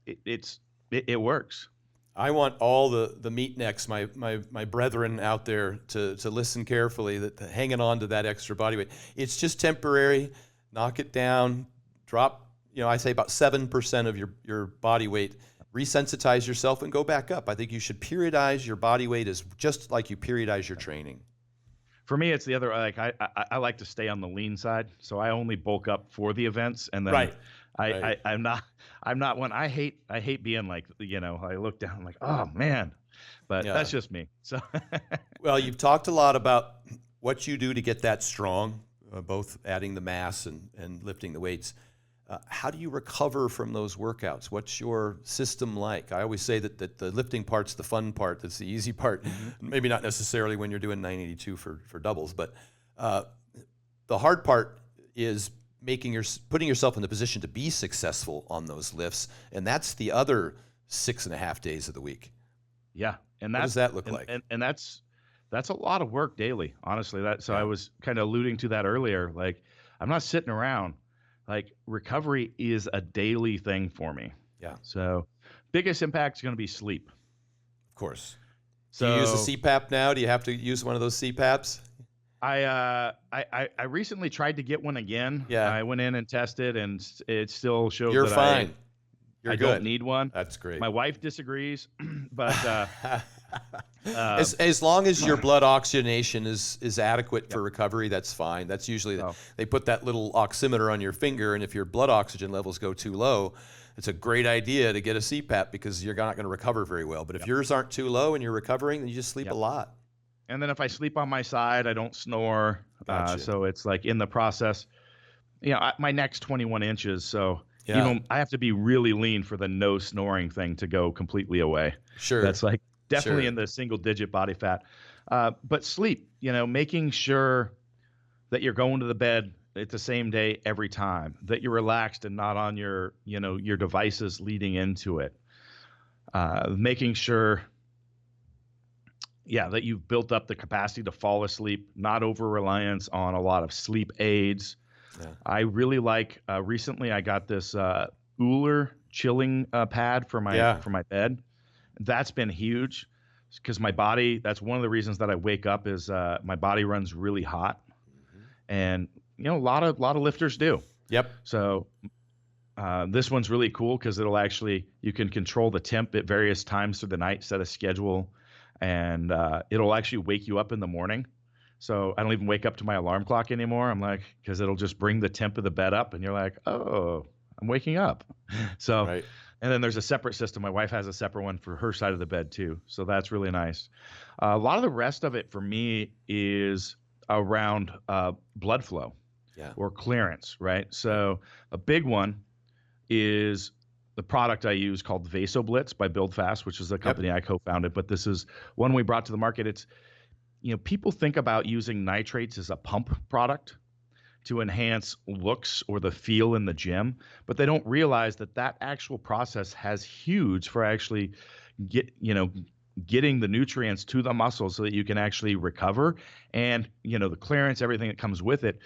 It works. I want all the meatnecks, my brethren out there to listen carefully, that hanging on to that extra body weight. It's just temporary. Knock it down. Drop, I say about 7% of your body weight. Resensitize yourself and go back up. I think you should periodize your body weight as just like you periodize your training. For me, it's the other. Like I like to stay on the lean side, so I only bulk up for the events, and then right. I'm not one. I hate being like, I look down, I'm like, oh man, but Yeah. that's just me. So Well, you've talked a lot about what you do to get that strong, both adding the mass and lifting the weights. How do you recover from those workouts? What's your system like? I always say that the lifting part's the fun part. That's the easy part. Maybe not necessarily when you're doing 982 for doubles, but the hard part is putting yourself in the position to be successful on those lifts, and that's the other 6.5 days of the week. yeah, and What does that look like? And that's a lot of work daily, honestly. So Yeah. I was kind of alluding to that earlier. Like, I'm not sitting around. Like, recovery is a daily thing for me. Yeah. So biggest impact is going to be sleep. Of course. So Do you use a CPAP now? Do you have to use one of those CPAPs? I recently tried to get one again. Yeah. I went in and tested, and it still showed You're that fine. You're I good. don't need one. That's great. My wife disagrees, but as long as your blood oxygenation is adequate for recovery, that's fine. That's usually they put that little oximeter on your finger, and if your blood oxygen levels go too low, it's a great idea to get a CPAP because you're not going to recover very well. But if yours aren't too low and you're recovering, then you just sleep a lot. and then if I sleep on my side, I don't snore. Gotcha. So it's like in the process, my neck's 21 inches, so Yeah. I have to be really lean for the no snoring thing to go completely away. Sure. That's like definitely Sure. in the single digit body fat. But sleep, making sure that you're going to the bed at the same day every time, that you're relaxed and not on your devices leading into it. Making sure, that you've built up the capacity to fall asleep, not over reliance on a lot of sleep aids. Yeah. I really like, recently I got this Kooler chilling pad for my bed. That's been huge because my body, that's one of the reasons that I wake up is my body runs really hot. And, a lot of lifters do. Yep. So this one's really cool because you can control the temp at various times through the night, set a schedule, and it'll actually wake you up in the morning. So I don't even wake up to my alarm clock anymore. I'm like, because it'll just bring the temp of the bed up and you're like, oh, I'm waking up. So, Right. And then there's a separate system. My wife has a separate one for her side of the bed too. So that's really nice. A lot of the rest of it for me is around blood flow or clearance, right? So a big one is the product I use called VasoBlitz by Build Fast, which is a company I co-founded, but this is one we brought to the market. It's, people think about using nitrates as a pump product to enhance looks or the feel in the gym, but they don't realize that actual process has huge for actually getting the nutrients to the muscles so that you can actually recover and, the clearance, everything that comes with it.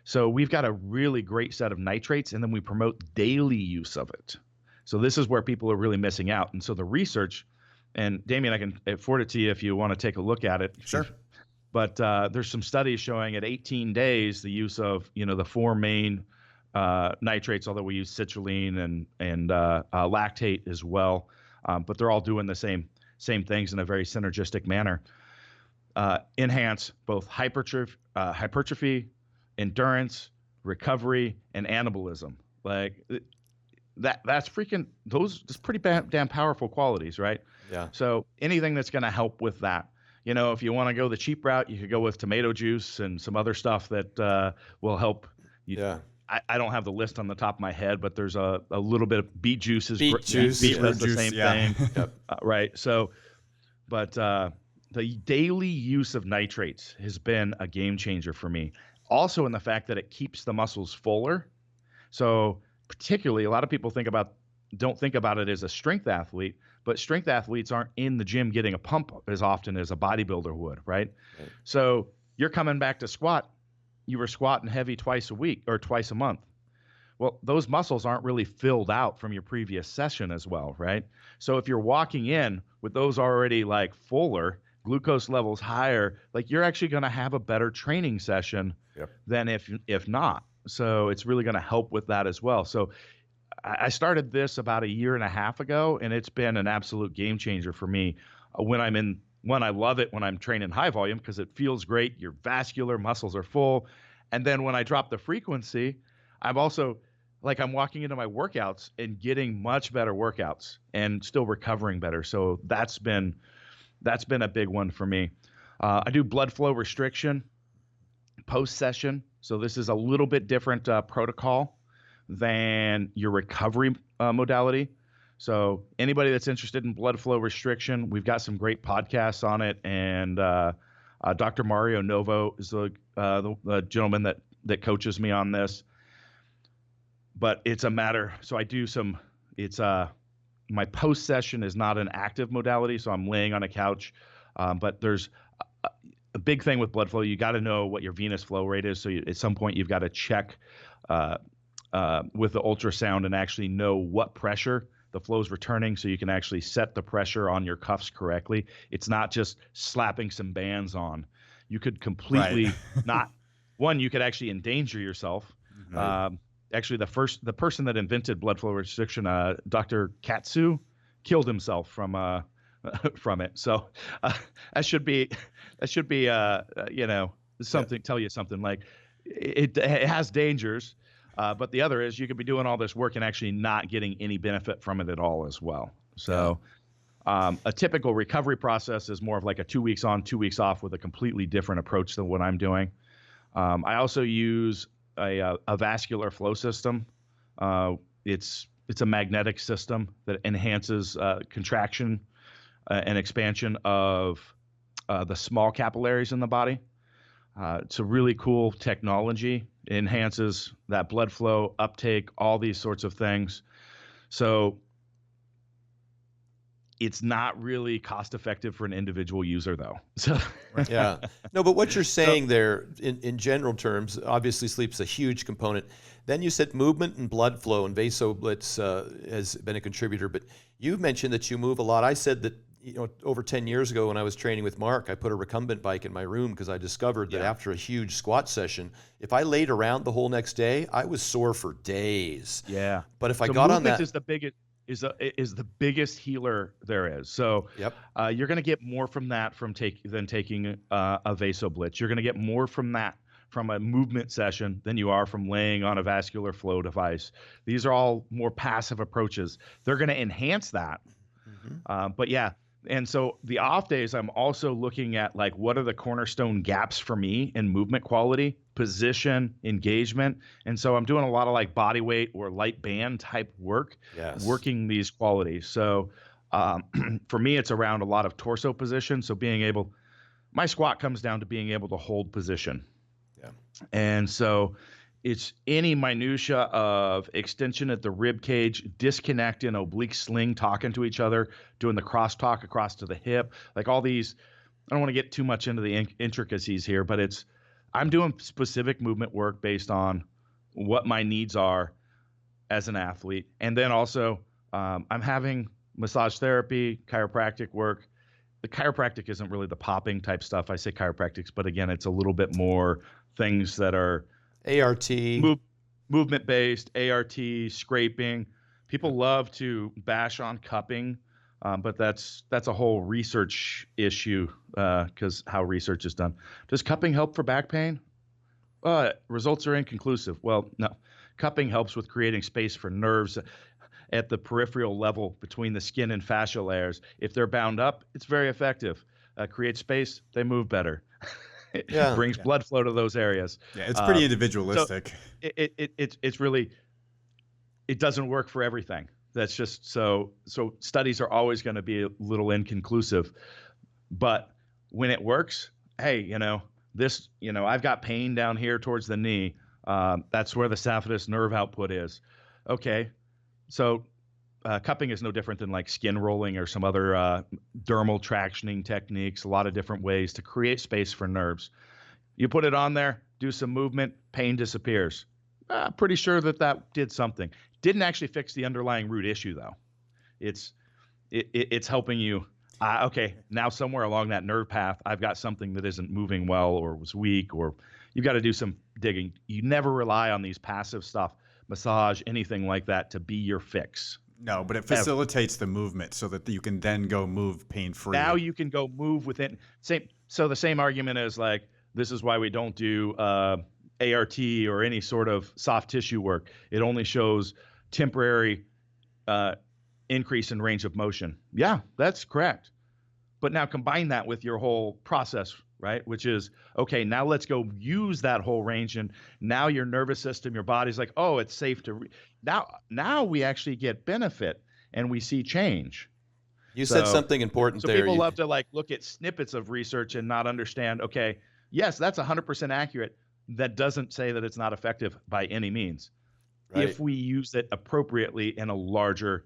So we've got a really great set of nitrates, and then we promote daily use of it. So this is where people are really missing out. And so the research, and Damien, I can forward it to you if you want to take a look at it. Sure. But there's some studies showing at 18 days the use of the four main nitrates, although we use citrulline and lactate as well. But they're all doing the same things in a very synergistic manner. Enhance both hypertrophy, endurance, recovery, and anabolism. Like that's freaking those just pretty damn powerful qualities, right? Yeah. So anything that's going to help with that. You know, if you want to go the cheap route, you could go with tomato juice and some other stuff that will help you. Yeah. I don't have the list on the top of my head, but there's a little bit of beet juice is Beet juice, beet yeah. does the Juice, same yeah. thing, Yep. right? So, but the daily use of nitrates has been a game changer for me. Also, in the fact that it keeps the muscles fuller. So, particularly, a lot of people don't think about it as a strength athlete, but strength athletes aren't in the gym getting a pump as often as a bodybuilder would, right? Right. So you're coming back to squat. You were squatting heavy twice a week or twice a month. Well, those muscles aren't really filled out from your previous session as well, right? So if you're walking in with those already like fuller, glucose levels higher, like you're actually going to have a better training session Yep. than if not. So it's really going to help with that as well. So I started this about a year and a half ago, and it's been an absolute game changer for me. When I love it when I'm training high volume because it feels great. Your vascular muscles are full. And then when I drop the frequency, I'm also I'm walking into my workouts and getting much better workouts and still recovering better. So that's been a big one for me. I do blood flow restriction post session. So this is a little bit different protocol than your recovery modality. So anybody that's interested in blood flow restriction, we've got some great podcasts on it. And Dr. Mario Novo is the gentleman that coaches me on this. But it's a matter. So I do some. My post session is not an active modality, so I'm laying on a couch. But there's a big thing with blood flow. You got to know what your venous flow rate is. So at some point you've got to check with the ultrasound and actually know what pressure the flow is returning, so you can actually set the pressure on your cuffs correctly. It's not just slapping some bands on. You could completely you could actually endanger yourself. Right. Actually, the person that invented blood flow restriction, Dr. Katsu, killed himself from it. So that should be something. Tell you something like it has dangers. But the other is you could be doing all this work and actually not getting any benefit from it at all as well. So a typical recovery process is more of like a 2 weeks on, 2 weeks off with a completely different approach than what I'm doing. I also use a vascular flow system. It's a magnetic system that enhances contraction and expansion of the small capillaries in the body. It's a really cool technology. It enhances that blood flow, uptake, all these sorts of things. So it's not really cost effective for an individual user, though. So Yeah. No, but what you're saying there, in general terms, obviously sleep's a huge component. Then you said movement and blood flow, and vasoblitz has been a contributor. But you mentioned that you move a lot. I said that over 10 years ago when I was training with Mark, I put a recumbent bike in my room because I discovered that after a huge squat session, if I laid around the whole next day, I was sore for days. Yeah. But if I got on that, is the biggest healer there is. So you're going to get more from that than taking a vasoblitz. You're going to get more from that from a movement session than you are from laying on a vascular flow device. These are all more passive approaches. They're going to enhance that. But yeah. And so the off days, I'm also looking at what are the cornerstone gaps for me in movement quality, position, engagement. And so I'm doing a lot of body weight or light band type work, working these qualities. So for me, it's around a lot of torso position. So my squat comes down to being able to hold position. Yeah. And so it's any minutia of extension at the rib cage, disconnect in oblique sling, talking to each other, doing the crosstalk across to the hip, all these. I don't want to get too much into the intricacies here, but I'm doing specific movement work based on what my needs are as an athlete. And then also I'm having massage therapy, chiropractic work. The chiropractic isn't really the popping type stuff. I say chiropractics, but again, it's a little bit more things that are ART, movement based, ART, scraping. People love to bash on cupping, but that's a whole research issue because how research is done. Does cupping help for back pain? Results are inconclusive. Well, no. Cupping helps with creating space for nerves at the peripheral level between the skin and fascia layers. If they're bound up, it's very effective. Create space, they move better. It Yeah. brings blood flow to those areas. Yeah, it's pretty So individualistic. it's really, it doesn't work for everything. That's just so studies are always going to be a little inconclusive. But when it works, hey, I've got pain down here towards the knee. That's where the saphenous nerve output is. Okay, so cupping is no different than like skin rolling or some other dermal tractioning techniques. A lot of different ways to create space for nerves. You put it on there, do some movement, pain disappears. Pretty sure that did something. Didn't actually fix the underlying root issue though. It's helping you. Okay, now somewhere along that nerve path, I've got something that isn't moving well or was weak, or you've got to do some digging. You never rely on these passive stuff, massage, anything like that to be your fix. No, but it facilitates the movement so that you can then go move pain-free. Now you can go move within. So the same argument is like, this is why we don't do ART or any sort of soft tissue work. It only shows temporary increase in range of motion. Yeah, that's correct. But now combine that with your whole process, right? Which is, okay, now let's go use that whole range. And now your nervous system, your body's like, oh, it's safe to, now we actually get benefit and we see change. You said something important there. So people love to like look at snippets of research and not understand, okay, yes, that's 100% accurate. That doesn't say that it's not effective by any means. Right. If we use it appropriately in a larger,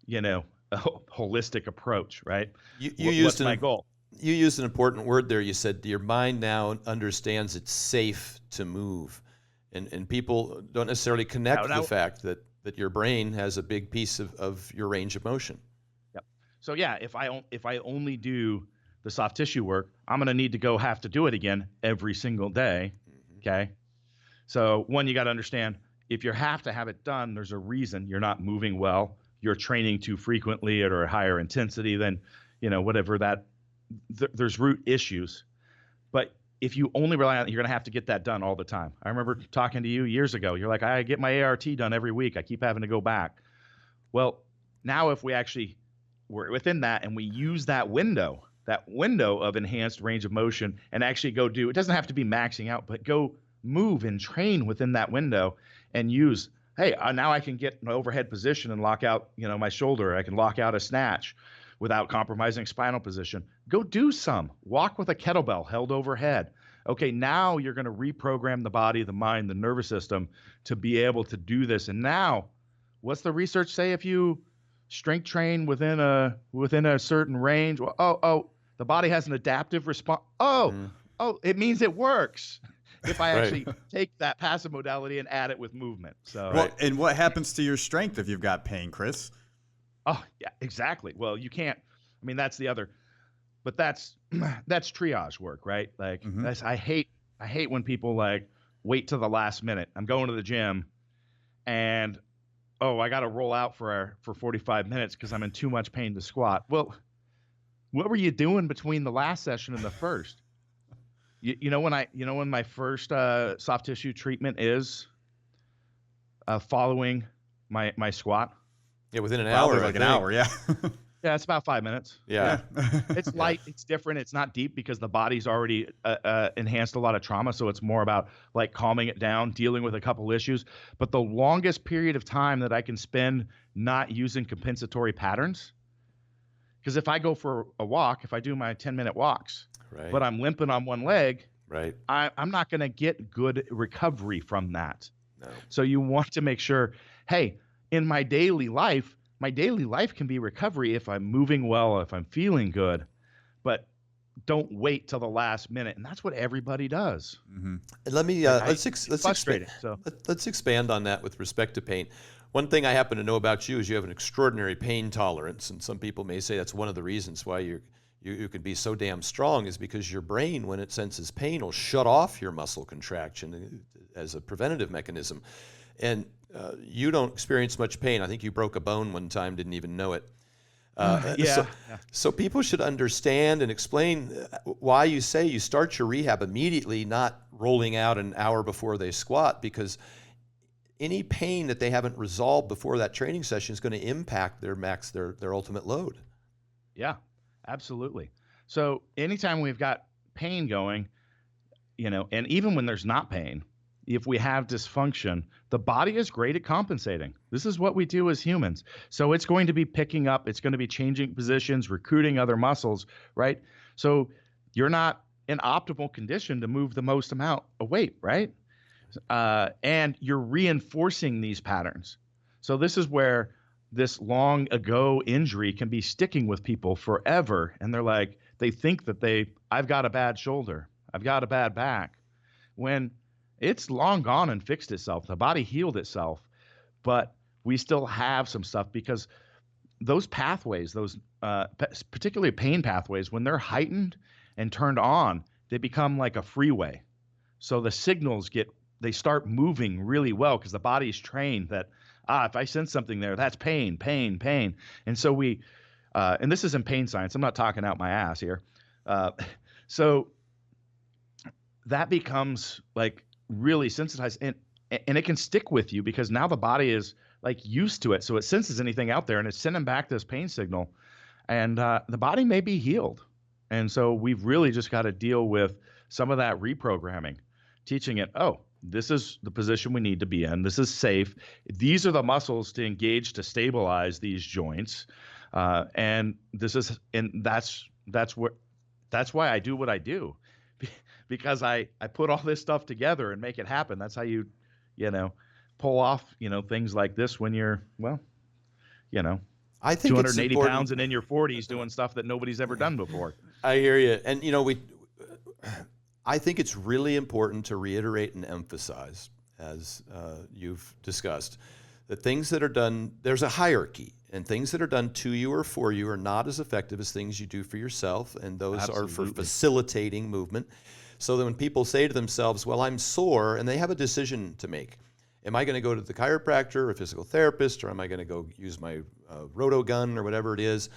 holistic approach, right? What's my goal? You used an important word there. You said your mind now understands it's safe to move. And people don't necessarily connect the fact that your brain has a big piece of your range of motion. Yep. So yeah, if I only do the soft tissue work, I'm going to need to have to do it again every single day. Mm-hmm. Okay. So one, you got to understand, if you have to have it done, there's a reason. You're not moving well. You're training too frequently or a higher intensity than, whatever that, there's root issues. But if you only rely on it, you're going to have to get that done all the time. I remember talking to you years ago. You're like, I get my ART done every week. I keep having to go back. Well, now if we're within that and we use that window of enhanced range of motion and actually go do, it doesn't have to be maxing out, but go move and train within that window and use, hey, now I can get an overhead position and lock out, my shoulder. I can lock out a snatch without compromising spinal position. Go do some. Walk with a kettlebell held overhead. Okay, now you're going to reprogram the body, the mind, the nervous system to be able to do this. And now, what's the research say if you strength train within a certain range? Well, the body has an adaptive response. It means it works. If I actually take that passive modality and add it with movement. So, and what happens to your strength if you've got pain, Chris? Oh, yeah, exactly. Well, you can't. I mean, that's the other. But that's triage work, right? Like, I hate when people like wait till the last minute. I'm going to the gym, and I got to roll out for 45 minutes because I'm in too much pain to squat. Well, what were you doing between the last session and the first? When my first soft tissue treatment is following my squat. Yeah, within an hour. Like an hour, yeah. Yeah, it's about 5 minutes. Yeah. It's light. It's different. It's not deep because the body's already enhanced a lot of trauma. So it's more about like calming it down, dealing with a couple issues. But the longest period of time that I can spend not using compensatory patterns, because if I go for a walk, if I do my 10-minute walks, but I'm limping on one leg, I'm not going to get good recovery from that. No. So you want to make sure, hey, in my daily life can be recovery if I'm moving well, if I'm feeling good, but don't wait till the last minute. And that's what everybody does. Mm-hmm. And let me let's expand on that with respect to pain. One thing I happen to know about you is you have an extraordinary pain tolerance, and some people may say that's one of the reasons why you can be so damn strong is because your brain, when it senses pain, will shut off your muscle contraction as a preventative mechanism. And you don't experience much pain. I think you broke a bone one time, didn't even know it. So, so people should understand and explain why you say you start your rehab immediately, not rolling out an hour before they squat, because any pain that they haven't resolved before that training session is going to impact their ultimate load. Yeah, absolutely. So anytime we've got pain going, and even when there's not pain, if we have dysfunction, the body is great at compensating. This is what we do as humans. So it's going to be picking up, it's going to be changing positions, recruiting other muscles, right? So you're not in optimal condition to move the most amount of weight, right? And you're reinforcing these patterns. So this is where this long ago injury can be sticking with people forever. And they're like, they think that I've got a bad shoulder, I've got a bad back, when it's long gone and fixed itself. The body healed itself, but we still have some stuff because those pathways, those particularly pain pathways, when they're heightened and turned on, they become like a freeway. So the signals they start moving really well because the body's trained that, if I sense something there, that's pain, pain, pain. And so and this isn't pain science, I'm not talking out my ass here. So that becomes like really sensitized, and it can stick with you because now the body is like used to it. So it senses anything out there and it's sending back this pain signal, and the body may be healed. And so we've really just got to deal with some of that reprogramming, teaching it, this is the position we need to be in. This is safe. These are the muscles to engage to stabilize these joints. And that's why I do what I do, because I put all this stuff together and make it happen. That's how you pull off, things like this when you're, I think 280 pounds and in your 40s doing stuff that nobody's ever done before. I hear you. And, I think it's really important to reiterate and emphasize, as you've discussed, that things that are done, there's a hierarchy, and things that are done to you or for you are not as effective as things you do for yourself, and those are for facilitating movement. So that when people say to themselves, well, I'm sore, and they have a decision to make. Am I going to go to the chiropractor or a physical therapist, or am I going to go use my roto gun or whatever it is?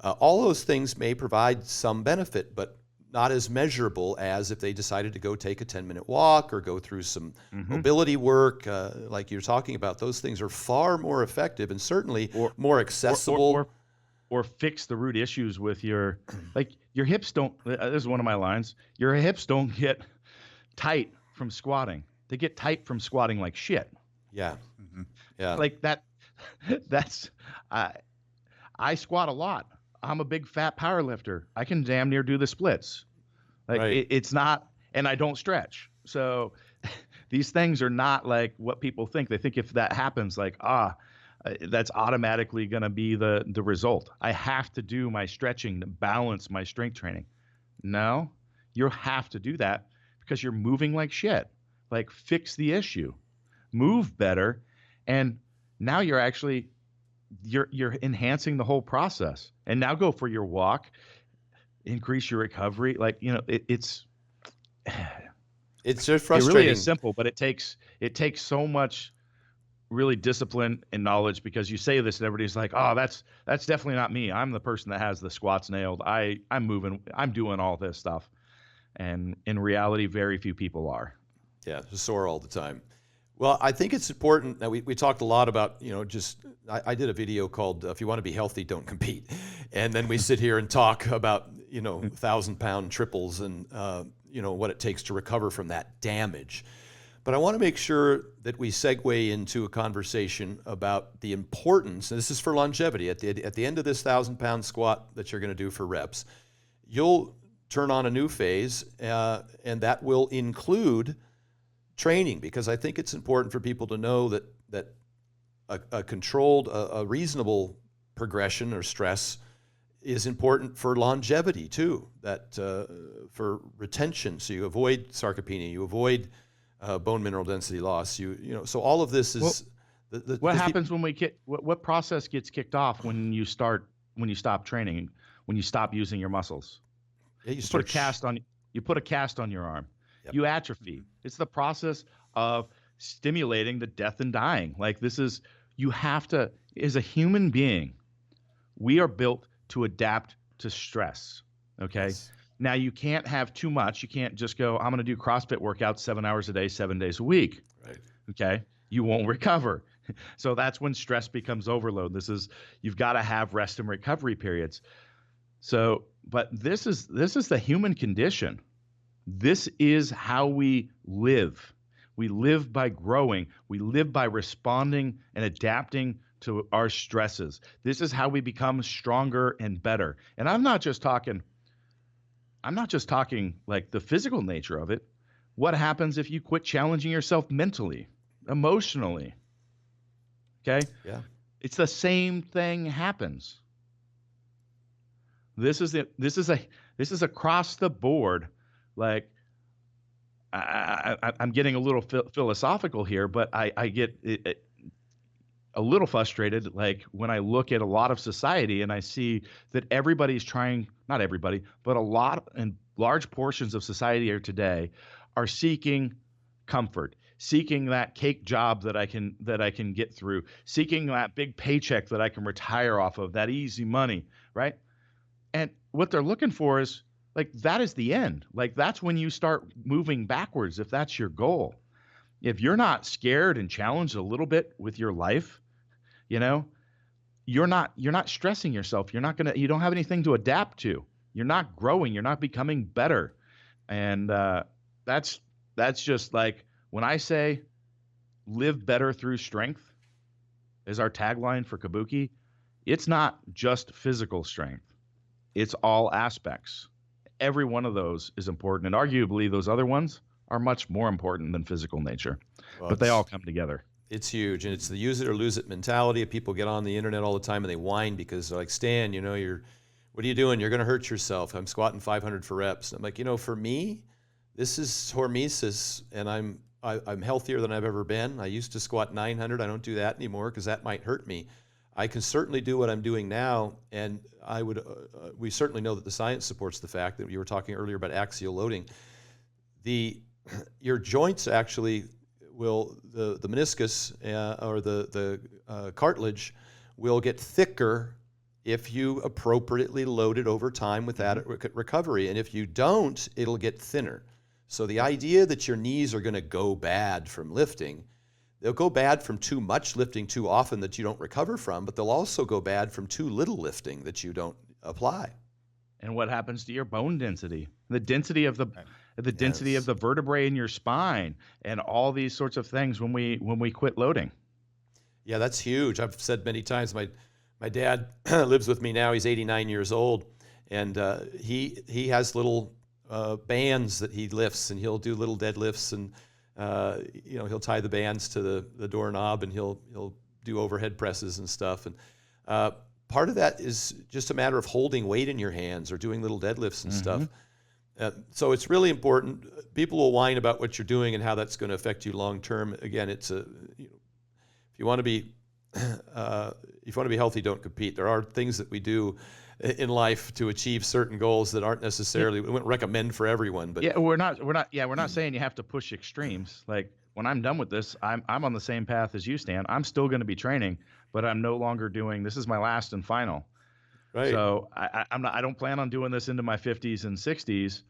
All those things may provide some benefit, but not as measurable as if they decided to go take a 10-minute walk or go through some mobility work, like you're talking about. Those things are far more effective and certainly more accessible. Or fix the root issues with your hips don't, this is one of my lines, your hips don't get tight from squatting. They get tight from squatting like shit. Yeah. Yeah. Like that's, I squat a lot. I'm a big fat power lifter. I can damn near do the splits. Like it's not, and I don't stretch. So these things are not like what people think. They think if that happens, like, that's automatically going to be the result. I have to do my stretching to balance my strength training. No, you have to do that because you're moving like shit. Like, fix the issue, move better, and now you're actually you're enhancing the whole process. And now go for your walk, increase your recovery. Like, it's just frustrating. It really is simple, but it takes so much really discipline and knowledge, because you say this and everybody's like, that's definitely not me. I'm the person that has the squats nailed. I'm moving, I'm doing all this stuff. And in reality, very few people are. Yeah, just sore all the time. Well, I think it's important that we talked a lot about, I did a video called If You Want to Be Healthy, Don't Compete. And then we sit here and talk about, 1,000-pound triples and, what it takes to recover from that damage. But I want to make sure that we segue into a conversation about the importance, and this is for longevity. At the end of this 1,000-pound squat that you're going to do for reps, you'll turn on a new phase, and that will include training, because I think it's important for people to know that a controlled, a reasonable progression or stress is important for longevity too, that for retention, so you avoid sarcopenia, you avoid bone mineral density loss. So all of this is what happens when what process gets kicked off when you stop training, when you stop using your muscles? Yeah, you put a cast on your arm. Yep. You atrophy. It's the process of stimulating the death and dying. Like, you have to, as a human being, We are built to adapt to stress. Okay. Yes. Now you can't have too much. You can't just go, I'm going to do CrossFit workouts 7 hours a day, 7 days a week. Right. Okay. You won't recover. So that's when stress becomes overload. You've got to have rest and recovery periods. So, but this is the human condition. This is how we live. We live by growing. We live by responding and adapting to our stresses. This is how we become stronger and better. And I'm not just talking like the physical nature of it. What happens if you quit challenging yourself mentally, emotionally? Okay? Yeah. It's the same thing happens. This is across the board. Like, I'm getting a little philosophical here, but I get a little frustrated, like when I look at a lot of society and I see that everybody's trying, not everybody, but a lot and large portions of society here today are seeking comfort, seeking that cake job that I can get through, seeking that big paycheck that I can retire off of, that easy money, right? And what they're looking for is, like, that is the end. Like, that's when you start moving backwards, if that's your goal. If you're not scared and challenged a little bit with your life, you're not stressing yourself. You don't have anything to adapt to. You're not growing. You're not becoming better. And that's just like, when I say live better through strength is our tagline for Kabuki, it's not just physical strength. It's all aspects. Every one of those is important, and arguably those other ones are much more important than physical nature. Well, but they all come together. It's huge, and it's the use it or lose it mentality. People get on the internet all the time and they whine because they're like, Stan, what are you doing? You're going to hurt yourself. I'm squatting 500 for reps. And I'm like, for me, this is hormesis, and I'm healthier than I've ever been. I used to squat 900. I don't do that anymore because that might hurt me. I can certainly do what I'm doing now, and we certainly know that the science supports the fact that you were talking earlier about axial loading. Your joints actually will, the meniscus or the cartilage will get thicker if you appropriately load it over time with adequate recovery, and if you don't, it'll get thinner. So the idea that your knees are going to go bad from lifting, they'll go bad from too much lifting too often that you don't recover from, but they'll also go bad from too little lifting that you don't apply. And what happens to your bone density? The density of the density of the vertebrae in your spine, and all these sorts of things when we quit loading. Yeah, that's huge. I've said many times, my dad lives with me now. He's 89 years old, and he has little bands that he lifts, and he'll do little deadlifts, and he'll tie the bands to the doorknob, and he'll do overhead presses and stuff. And part of that is just a matter of holding weight in your hands or doing little deadlifts and stuff. So it's really important. People will whine about what you're doing and how that's going to affect you long term. Again, if you want to be healthy, don't compete. There are things that we do in life to achieve certain goals that aren't necessarily, we wouldn't recommend for everyone. But we're not saying you have to push extremes. Like, when I'm done with this, I'm on the same path as you, Stan. I'm still going to be training, but I'm no longer doing, this is my last and final. Right. So I don't plan on doing this into my 50s and 60s.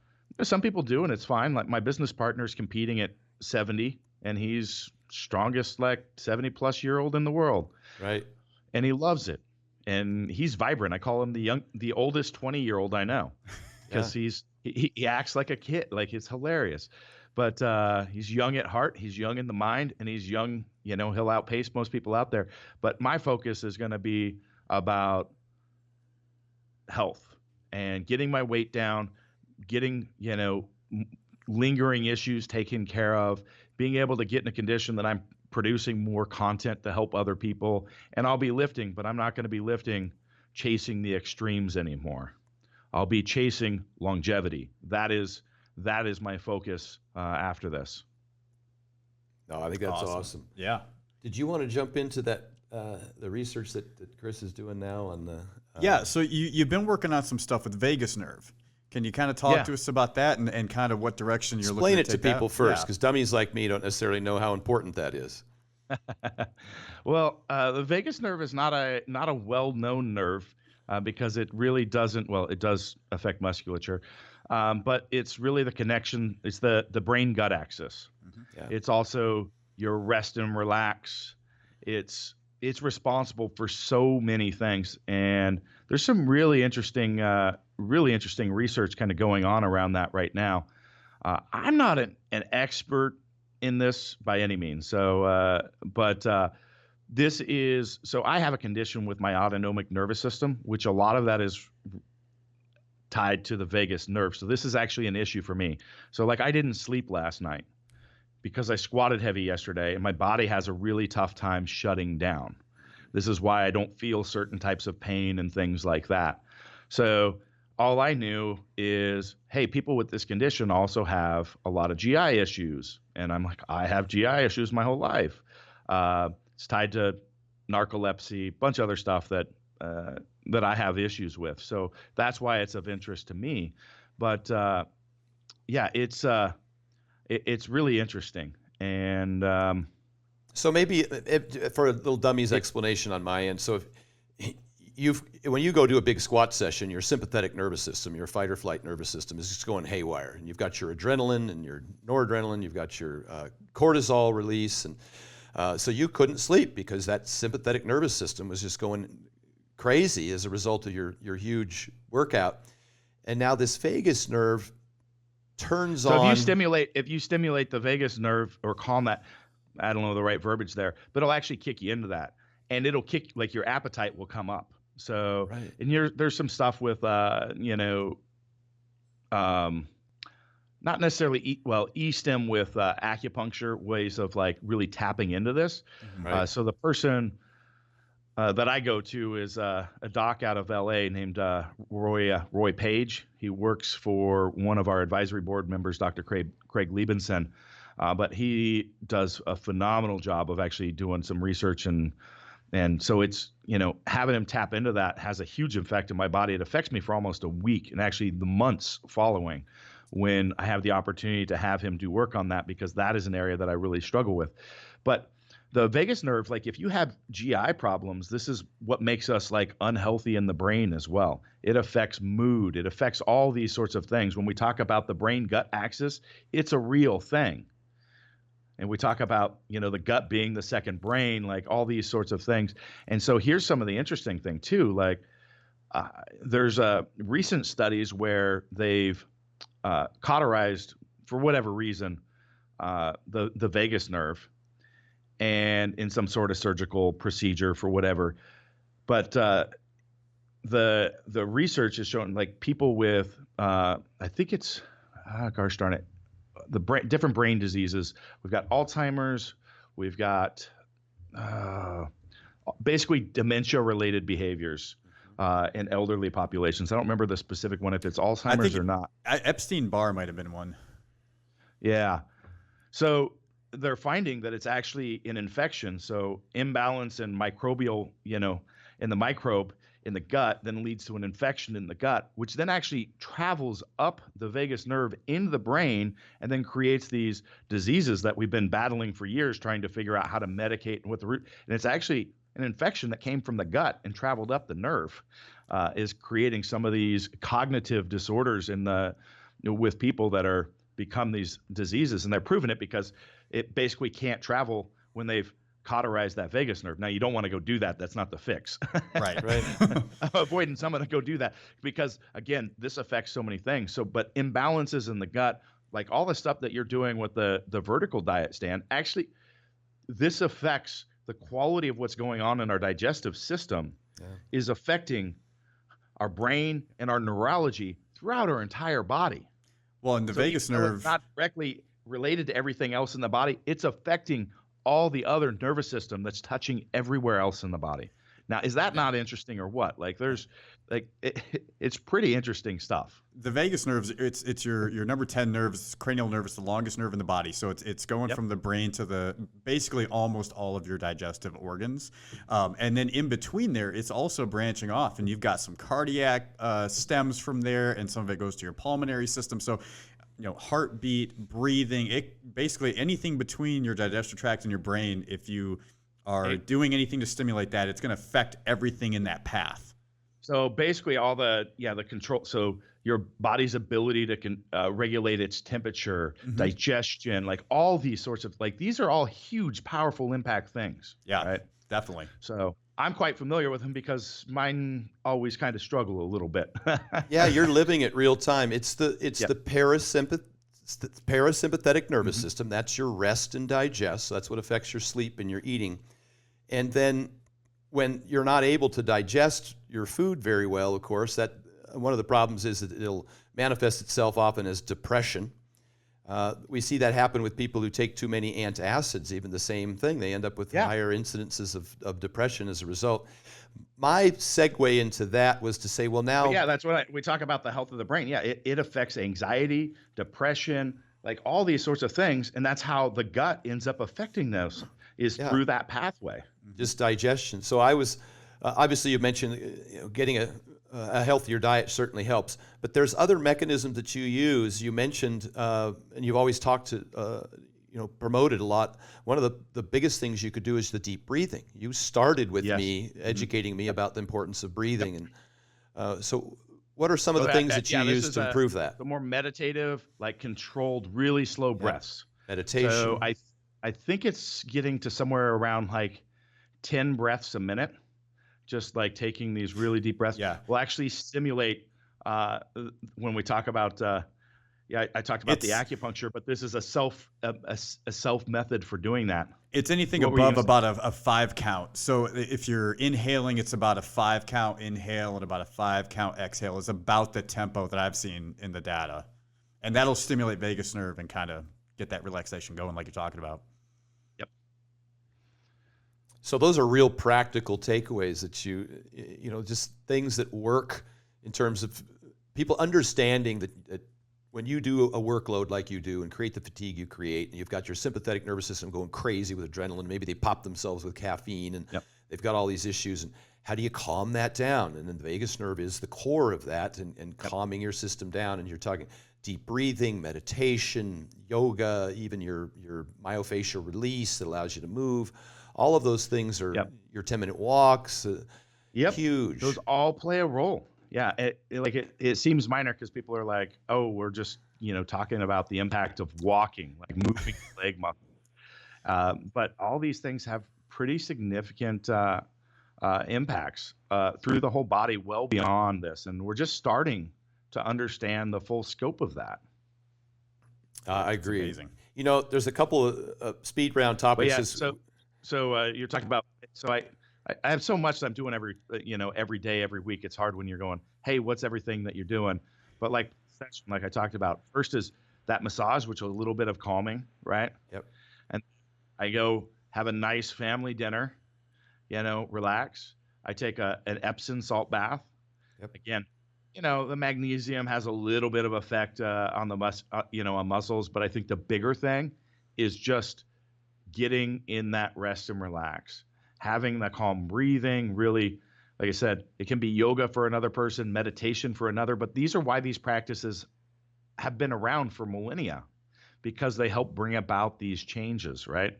Some people do, and it's fine. Like, my business partner's competing at 70, and he's strongest, like, 70-plus-year-old in the world. Right. And he loves it. And he's vibrant. I call him the oldest 20-year-old I know, because he acts like a kid. Like, it's hilarious. But he's young at heart. He's young in the mind, and he's young. He'll outpace most people out there. But my focus is going to be about health and getting my weight down, getting, lingering issues taken care of, being able to get in a condition that I'm producing more content to help other people. And I'll be lifting, but I'm not going to be lifting chasing the extremes anymore. I'll be chasing longevity. That is my focus after this. No, I think that's awesome. Yeah. Did you want to jump into that, the research that Chris is doing now on the? Yeah. So you've been working on some stuff with vagus nerve. Can you kind of talk to us about that and kind of what direction you're looking to take that? Explain it to people first, because dummies like me don't necessarily know how important that is. Well, the vagus nerve is not a well-known nerve. because it really doesn't. Well, it does affect musculature, but it's really the connection. It's the brain gut axis. Yeah. It's also your rest and relax. It's responsible for so many things, and there's some really interesting research kind of going on around that right now. I'm not an expert in this by any means, but this is so I have a condition with my autonomic nervous system, which a lot of that is tied to the vagus nerve. So this is actually an issue for me. So like I didn't sleep last night because I squatted heavy yesterday and my body has a really tough time shutting down. This is why I don't feel certain types of pain and things like that. So all I knew is, hey, people with this condition also have a lot of GI issues. And I'm like, I have GI issues my whole life. It's tied to narcolepsy, a bunch of other stuff that I have issues with. So that's why it's of interest to me. But yeah, it's really interesting. And So maybe for a little dummy's explanation on my end. So if when you go do a big squat session, your sympathetic nervous system, your fight or flight nervous system is just going haywire. And you've got your adrenaline and your noradrenaline, you've got your cortisol release. And so you couldn't sleep because that sympathetic nervous system was just going crazy as a result of your huge workout. And now this vagus nerve turns on. So if you stimulate the vagus nerve or calm that, I don't know the right verbiage there, but it'll actually kick you into that, and it'll kick, like, your appetite will come up. So, Right. And there's some stuff with not necessarily e-stim with acupuncture, ways of like really tapping into this. Right. So the person that I go to is a doc out of LA named Roy Page. He works for one of our advisory board members, Dr. Craig Liebenson. But he does a phenomenal job of actually doing some research, and so it's, having him tap into that has a huge effect in my body. It affects me for almost a week, and actually the months following, when I have the opportunity to have him do work on that, because that is an area that I really struggle with. But the vagus nerve, like if you have GI problems, this is what makes us like unhealthy in the brain as well. It affects mood. It affects all these sorts of things. When we talk about the brain gut axis, it's a real thing. And we talk about, the gut being the second brain, like all these sorts of things. And so here's some of the interesting thing too. Like there's recent studies where they've cauterized, for whatever reason, the vagus nerve, and in some sort of surgical procedure for whatever. But the research is showing like people with, I think it's, gosh darn it, different brain diseases. We've got Alzheimer's. We've got basically dementia-related behaviors in elderly populations. I don't remember the specific one, if it's Alzheimer's or not. Epstein-Barr might have been one. Yeah. So they're finding that it's actually an infection. So imbalance in microbial, in the microbe in the gut then leads to an infection in the gut, which then actually travels up the vagus nerve into the brain and then creates these diseases that we've been battling for years, trying to figure out how to medicate and what the root. And it's actually an infection that came from the gut and traveled up the nerve, is creating some of these cognitive disorders with people that are become these diseases. And they're proving it because it basically can't travel when they've cauterize that vagus nerve. Now, you don't want to go do that. That's not the fix. Right. I'm avoiding someone to go do that because, again, this affects so many things. So, but imbalances in the gut, like all the stuff that you're doing with the vertical diet, Stan, actually, this affects the quality of what's going on in our digestive system, is affecting our brain and our neurology throughout our entire body. Well, and the vagus nerve, it's not directly related to everything else in the body. It's affecting all the other nervous system that's touching everywhere else in the body. Now, is that not interesting or what? Like there's like it's pretty interesting stuff. the vagus nerves, it's your number 10 nerve, it's cranial nerve, it's the longest nerve in the body. So it's going from the brain to the basically almost all of your digestive organs. And then in between there, it's also branching off, and you've got some cardiac stems from there, and some of it goes to your pulmonary system. So heartbeat, breathing, basically anything between your digestive tract and your brain, if you are doing anything to stimulate that, it's going to affect everything in that path. So basically, all the control. So your body's ability to regulate its temperature, digestion, like all these sorts of these are all huge, powerful impact things. Yeah, right. definitely. So I'm quite familiar with them because mine always kind of struggle a little bit. Yeah, you're living it real time. It's the Yep. it's the parasympathetic nervous system. That's your rest and digest. So that's what affects your sleep and your eating. And then when you're not able to digest your food very well, of course, that one of the problems is that it'll manifest itself often as depression. We see that happen with people who take too many antacids, even the same thing. They end up with higher incidences of depression as a result. My segue into that was to say, well, now... But yeah, that's what we talk about, the health of the brain. Yeah, it affects anxiety, depression, like all these sorts of things. And that's how the gut ends up affecting those, is through that pathway. Just digestion. So I was, obviously you mentioned getting a healthier diet certainly helps, but there's other mechanisms that you use. You mentioned, and you've always talked to, promoted a lot. One of the biggest things you could do is the deep breathing. You started with me, educating me about the importance of breathing. And so what are some of the things that you use to improve that? The more meditative, like controlled, really slow breaths. Meditation. So I think it's getting to somewhere around like 10 breaths a minute. Just like taking these really deep breaths will actually stimulate, when we talk about, I talked about the acupuncture, but this is a self method for doing that. It's anything above about a 5 count. So if you're inhaling, it's about a 5 count inhale and about a 5 count exhale is about the tempo that I've seen in the data. And that'll stimulate vagus nerve and kind of get that relaxation going like you're talking about. Yep. So those are real practical takeaways that just things that work in terms of people understanding that when you do a workload like you do and create the fatigue you create, and you've got your sympathetic nervous system going crazy with adrenaline, maybe they pop themselves with caffeine and they've got all these issues. And how do you calm that down? And then the vagus nerve is the core of that and calming your system down. And you're talking deep breathing, meditation, yoga, even your myofascial release that allows you to move. All of those things are your 10-minute walks. Huge. Those all play a role. Yeah, it seems minor because people are like, oh, we're just talking about the impact of walking, like moving the leg muscle. But all these things have pretty significant impacts through the whole body, well beyond this, and we're just starting to understand the full scope of that. I agree. Amazing. There's a couple of speed round topics. So you're talking about. So I have so much that I'm doing every day, every week. It's hard when you're going, hey, what's everything that you're doing? But like I talked about, first is that massage, which is a little bit of calming, right? Yep. And I go have a nice family dinner, relax. I take an Epsom salt bath. Yep. Again, the magnesium has a little bit of effect on the on muscles, but I think the bigger thing is just getting in that rest and relax. Having that calm breathing, really, like I said, it can be yoga for another person, meditation for another, but these are why these practices have been around for millennia, because they help bring about these changes, right?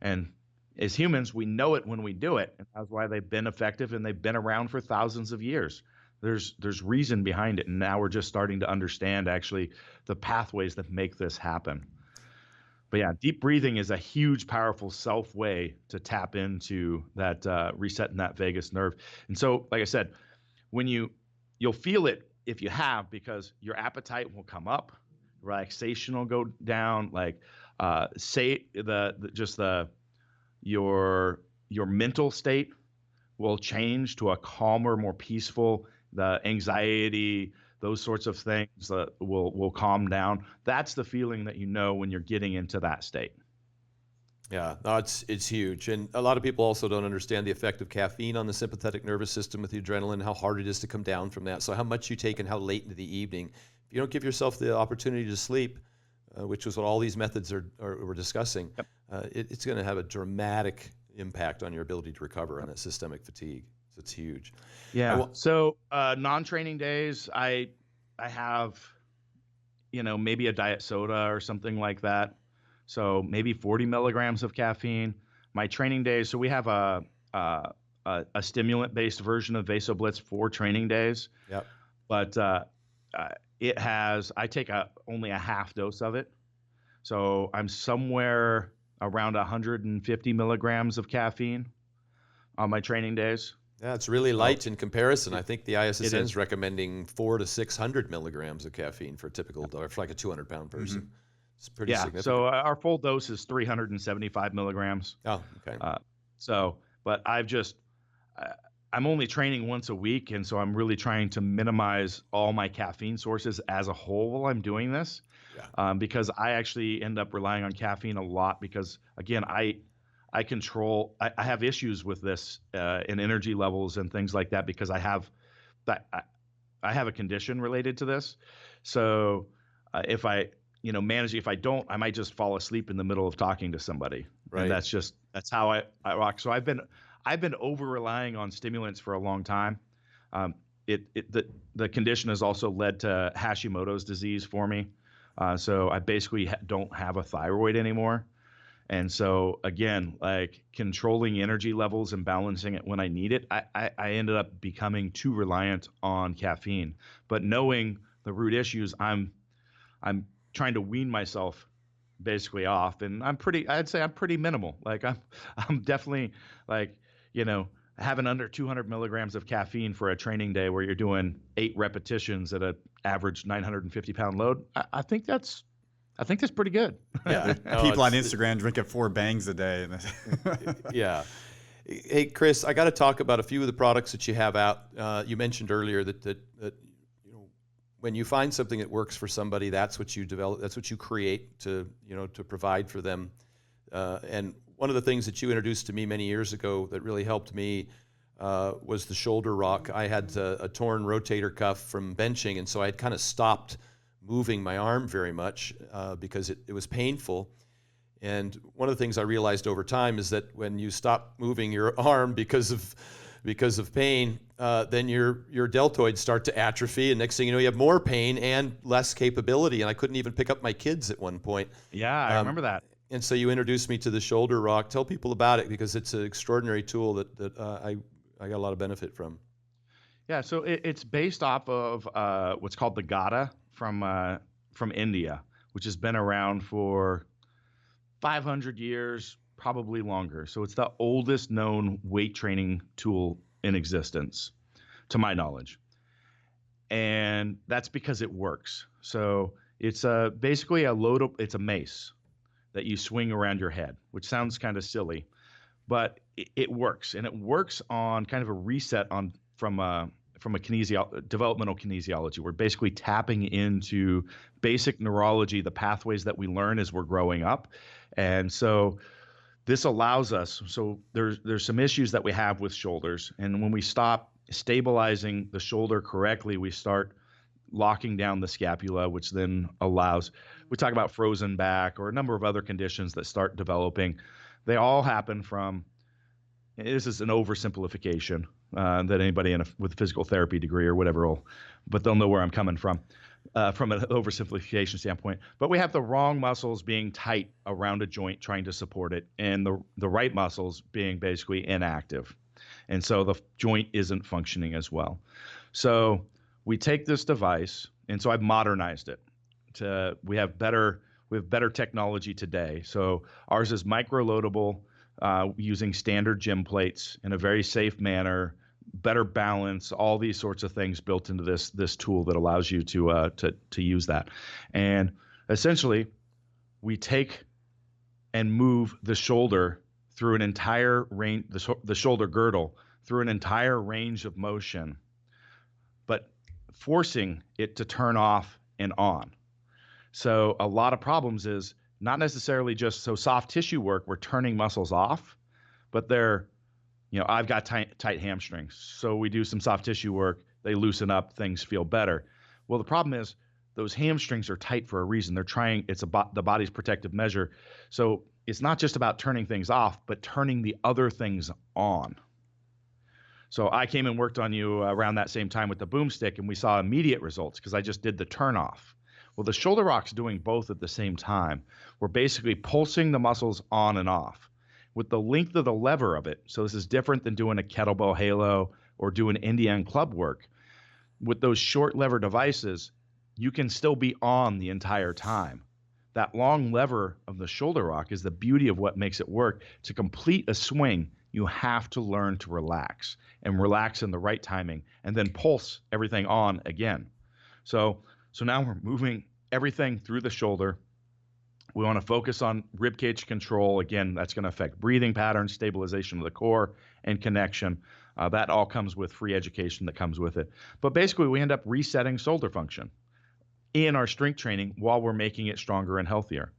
And as humans, we know it when we do it, and that's why they've been effective and they've been around for thousands of years. There's reason behind it, and now we're just starting to understand actually the pathways that make this happen. But yeah, deep breathing is a huge, powerful self way to tap into that resetting that vagus nerve. And so, like I said, when you'll feel it if you have, because your appetite will come up, relaxation will go down, like your mental state will change to a calmer, more peaceful. The anxiety, those sorts of things will calm down. That's the feeling that when you're getting into that state. Yeah, no, it's huge. And a lot of people also don't understand the effect of caffeine on the sympathetic nervous system with the adrenaline, how hard it is to come down from that. So how much you take and how late into the evening. If you don't give yourself the opportunity to sleep, which is what all these methods we're discussing, it's going to have a dramatic impact on your ability to recover on that systemic fatigue. So it's huge. Yeah. So non-training days, I have, maybe a diet soda or something like that. So maybe 40 milligrams of caffeine. My training days, so we have a a stimulant-based version of VasoBlitz for training days, Yep. but I take only a half dose of it. So I'm somewhere around 150 milligrams of caffeine on my training days. Yeah, it's really light in comparison. I think the ISSN is. is recommending 400 to 600 milligrams of caffeine for a typical, or for like a 200-pound person. It's pretty significant. So our full dose is 375 milligrams. Oh, okay. But I'm only training once a week, and so I'm really trying to minimize all my caffeine sources as a whole while I'm doing this. Yeah. Because I actually end up relying on caffeine a lot because, again, I have issues with this in energy levels and things like that because I have a condition related to this. So if I don't, I might just fall asleep in the middle of talking to somebody. Right. And that's how I rock. So I've been over relying on stimulants for a long time. The condition has also led to Hashimoto's disease for me. So I basically don't have a thyroid anymore. And so again, like controlling energy levels and balancing it when I need it, I ended up becoming too reliant on caffeine. But knowing the root issues, I'm trying to wean myself basically off, and I'd say I'm pretty minimal. Like I'm definitely like, having under 200 milligrams of caffeine for a training day where you're doing 8 repetitions at an average 950-pound load. I think that's pretty good. Yeah. No, People on Instagram drinking 4 bangs a day. Yeah. Hey, Chris, I got to talk about a few of the products that you have out. You mentioned earlier that when you find something that works for somebody, that's what you develop, that's what you create to provide for them. And one of the things that you introduced to me many years ago that really helped me was the shoulder rock. I had a torn rotator cuff from benching, and so I had kind of stopped moving my arm very much because it was painful. And one of the things I realized over time is that when you stop moving your arm because of pain, then your deltoids start to atrophy, and next thing you know, you have more pain and less capability. And I couldn't even pick up my kids at one point. Yeah, I remember that. And so you introduced me to the shoulder rock. Tell people about it because it's an extraordinary tool that I got a lot of benefit from. Yeah, so it's based off of what's called the Gada from India, which has been around for 500 years, probably longer. So it's the oldest known weight training tool in existence, to my knowledge. And that's because it works. So it's basically it's a mace that you swing around your head, which sounds kind of silly, but it works. And it works on kind of a reset from a developmental kinesiology. We're basically tapping into basic neurology, the pathways that we learn as we're growing up. And so this allows us, so there's some issues that we have with shoulders. And when we stop stabilizing the shoulder correctly, we start locking down the scapula, which then we talk about frozen back or a number of other conditions that start developing. They all happen from, this is an oversimplification that anybody with a physical therapy degree or whatever but they'll know where I'm coming from an oversimplification standpoint. But we have the wrong muscles being tight around a joint trying to support it, and the right muscles being basically inactive. And so the joint isn't functioning as well. So we take this device, and so I've modernized it. We have better technology today. So ours is micro-loadable, using standard gym plates in a very safe manner, better balance, all these sorts of things built into this tool that allows you to use that. And essentially, we take and move the shoulder through an entire range, the shoulder girdle through an entire range of motion, but forcing it to turn off and on. So a lot of problems is not necessarily just soft tissue work, we're turning muscles off, but I've got tight hamstrings. So we do some soft tissue work, they loosen up, things feel better. Well, the problem is those hamstrings are tight for a reason. It's the body's protective measure. So it's not just about turning things off, but turning the other things on. So I came and worked on you around that same time with the boomstick, and we saw immediate results because I just did the turn off. Well, the shoulder rock's doing both at the same time. We're basically pulsing the muscles on and off. with the length of the lever of it. So this is different than doing a kettlebell halo or doing Indian club work. With those short lever devices, you can still be on the entire time. That long lever of the shoulder rock is the beauty of what makes it work. To complete a swing, you have to learn to relax and relax in the right timing and then pulse everything on again. So now we're moving everything through the shoulder. We want to focus on rib cage control. Again, that's going to affect breathing patterns, stabilization of the core, and connection. That all comes with free education that comes with it. But basically, we end up resetting shoulder function in our strength training while we're making it stronger and healthier.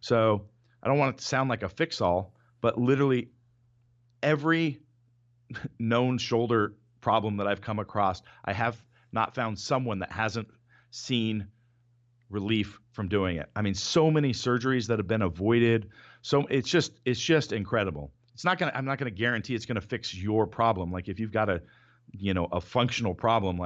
So I don't want it to sound like a fix-all, but literally every known shoulder problem that I've come across, I have not found someone that hasn't seen relief from doing it. I mean, so many surgeries that have been avoided. So it's just incredible. I'm not gonna guarantee it's gonna fix your problem. Like if you've got a functional problem,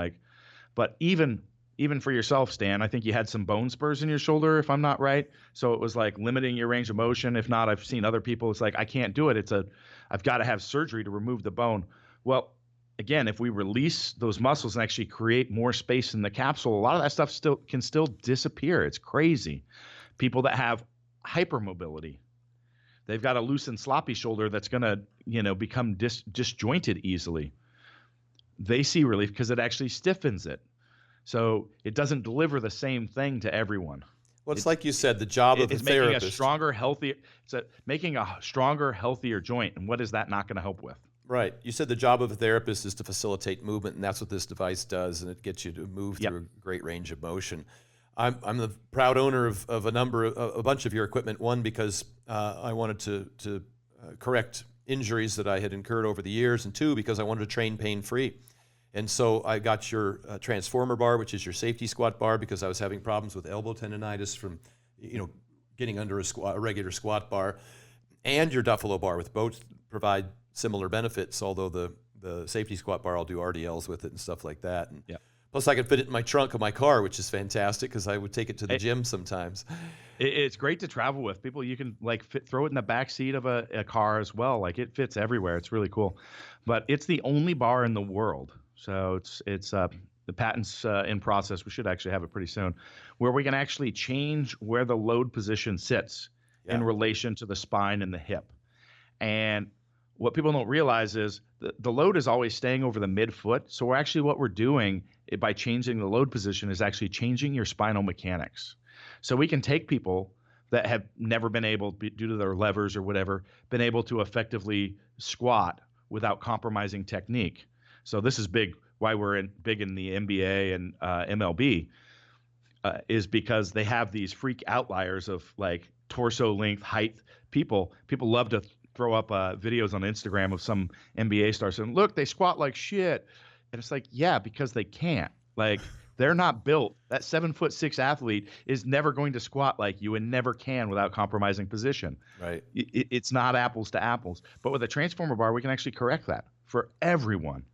but even for yourself, Stan, I think you had some bone spurs in your shoulder, if I'm not right. So it was like limiting your range of motion. If not, I've seen other people, it's like, I can't do it. I've got to have surgery to remove the bone. Well, again, if we release those muscles and actually create more space in the capsule, a lot of that stuff can still disappear. It's crazy. People that have hypermobility, they've got a loose and sloppy shoulder that's going to, become disjointed easily. They see relief because it actually stiffens it. So it doesn't deliver the same thing to everyone. Well, it's like you said, the job of a therapist. It's making a stronger, healthier joint. And what is that not going to help with? Right. You said the job of a therapist is to facilitate movement, and that's what this device does, and it gets you to move through a great range of motion. I'm the proud owner of a bunch of your equipment. One, because I wanted to correct injuries that I had incurred over the years, and two, because I wanted to train pain-free. And so I got your transformer bar, which is your safety squat bar, because I was having problems with elbow tendonitis from, getting under a regular squat bar, and your Duffalo bar, with both provide similar benefits. Although the safety squat bar, I'll do RDLs with it and stuff like that. And plus, I can fit it in my trunk of my car, which is fantastic because I would take it to the gym sometimes. It's great to travel with. People, you can throw it in the back seat of a car as well. Like it fits everywhere. It's really cool. But it's the only bar in the world. So it's the patent's in process. We should actually have it pretty soon, where we can actually change where the load position sits in relation to the spine and the hip. And what people don't realize is the load is always staying over the midfoot. So what we're doing by changing the load position is actually changing your spinal mechanics. So we can take people that have never been able, due to their levers or whatever, been able to effectively squat without compromising technique. So this is big. Why we're big in the NBA and MLB is because they have these freak outliers of like torso length, height. People love to throw up videos on Instagram of some NBA stars saying, "Look, they squat like shit," and it's like, yeah, because they can't. Like they're not built. That 7'6" athlete is never going to squat like you, and never can without compromising position. Right. It's not apples to apples. But with a transformer bar, we can actually correct that for everyone.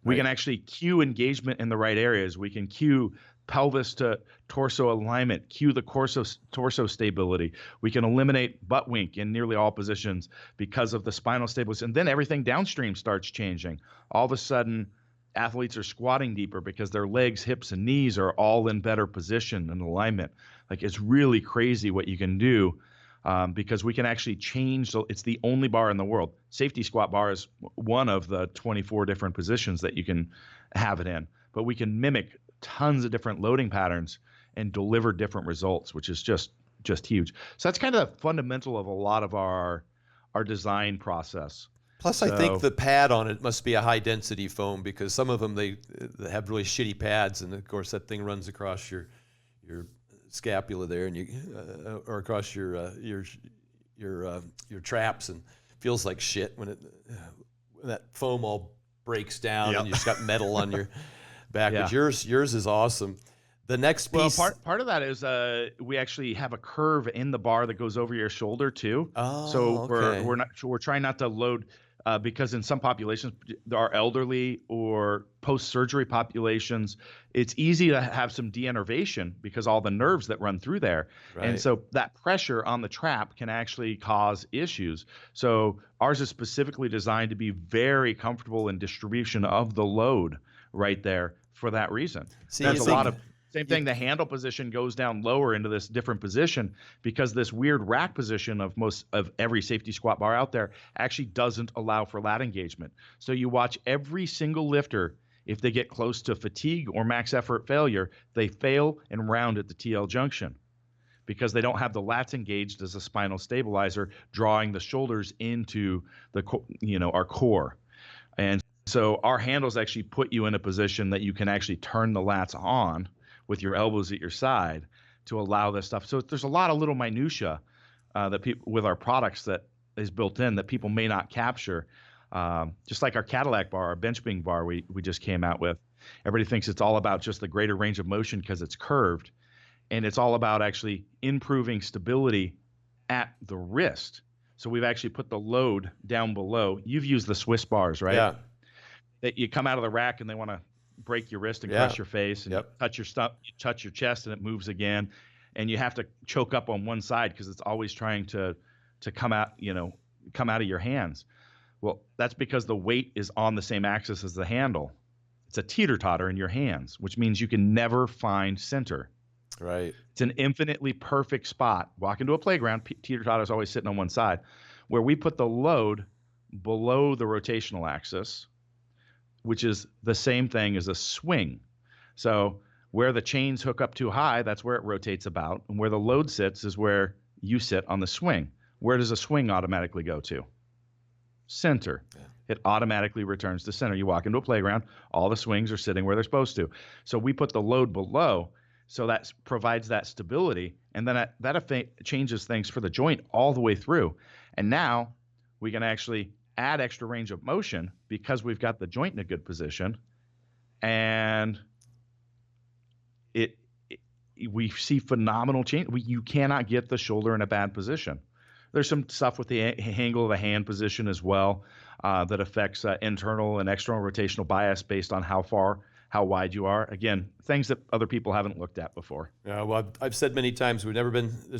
We can actually cue engagement in the right areas. We can cue pelvis to torso alignment, cue the torso stability. We can eliminate butt wink in nearly all positions because of the spinal stability. And then everything downstream starts changing. All of a sudden, athletes are squatting deeper because their legs, hips, and knees are all in better position and alignment. Like it's really crazy what you can do. Because we can actually change. It's the only bar in the world. Safety squat bar is one of the 24 different positions that you can have it in. But we can mimic tons of different loading patterns and deliver different results, which is just huge. So that's kind of the fundamental of a lot of our design process. Plus, I think the pad on it must be a high-density foam, because some of them, they have really shitty pads, and of course that thing runs across your scapula there, and or across your traps, and feels like shit when that foam all breaks down and you just got metal on your back. But yours is awesome. The next piece. Well, part of that is we actually have a curve in the bar that goes over your shoulder too. Oh, so okay. we're trying not to load because in some populations, our elderly or post-surgery populations, it's easy to have some de-innervation because all the nerves that run through there. Right. And so that pressure on the trap can actually cause issues. So ours is specifically designed to be very comfortable in distribution of the load right there for that reason. See, There's you a think- lot of same thing. The handle position goes down lower into this different position because this weird rack position of most of every safety squat bar out there actually doesn't allow for lat engagement. So you watch every single lifter, if they get close to fatigue or max effort failure, they fail and round at the TL junction because they don't have the lats engaged as a spinal stabilizer, drawing the shoulders into the our core. And so our handles actually put you in a position that you can actually turn the lats on with your elbows at your side to allow this stuff. So there's a lot of little minutia that people with our products that is built in that people may not capture. Just like our Cadillac bar, our bench being bar we just came out with. Everybody thinks it's all about just the greater range of motion because it's curved. And it's all about actually improving stability at the wrist. So we've actually put the load down below. You've used the Swiss bars, right? Yeah. That you come out of the rack and they want to break your wrist and Yeah. crush your face and Yep. touch your stomach, you touch your chest and it moves again. And you have to choke up on one side because it's always trying to come out, come out of your hands. Well, that's because the weight is on the same axis as the handle. It's a teeter-totter in your hands, which means you can never find center. Right. It's an infinitely perfect spot. Walk into a playground, teeter-totter is always sitting on one side, where we put the load below the rotational axis, which is the same thing as a swing. So where the chains hook up too high, that's where it rotates about. And where the load sits is where you sit on the swing. Where does a swing automatically go to? Center. Yeah. It automatically returns to center. You walk into a playground, all the swings are sitting where they're supposed to. So we put the load below, so that provides that stability. And then that changes things for the joint all the way through. And now we can actually add extra range of motion because we've got the joint in a good position, and we see phenomenal change. You cannot get the shoulder in a bad position. There's some stuff with the angle of the hand position as well that affects internal and external rotational bias based on how wide you are. Again, things that other people haven't looked at before. Yeah, well, I've said many times there's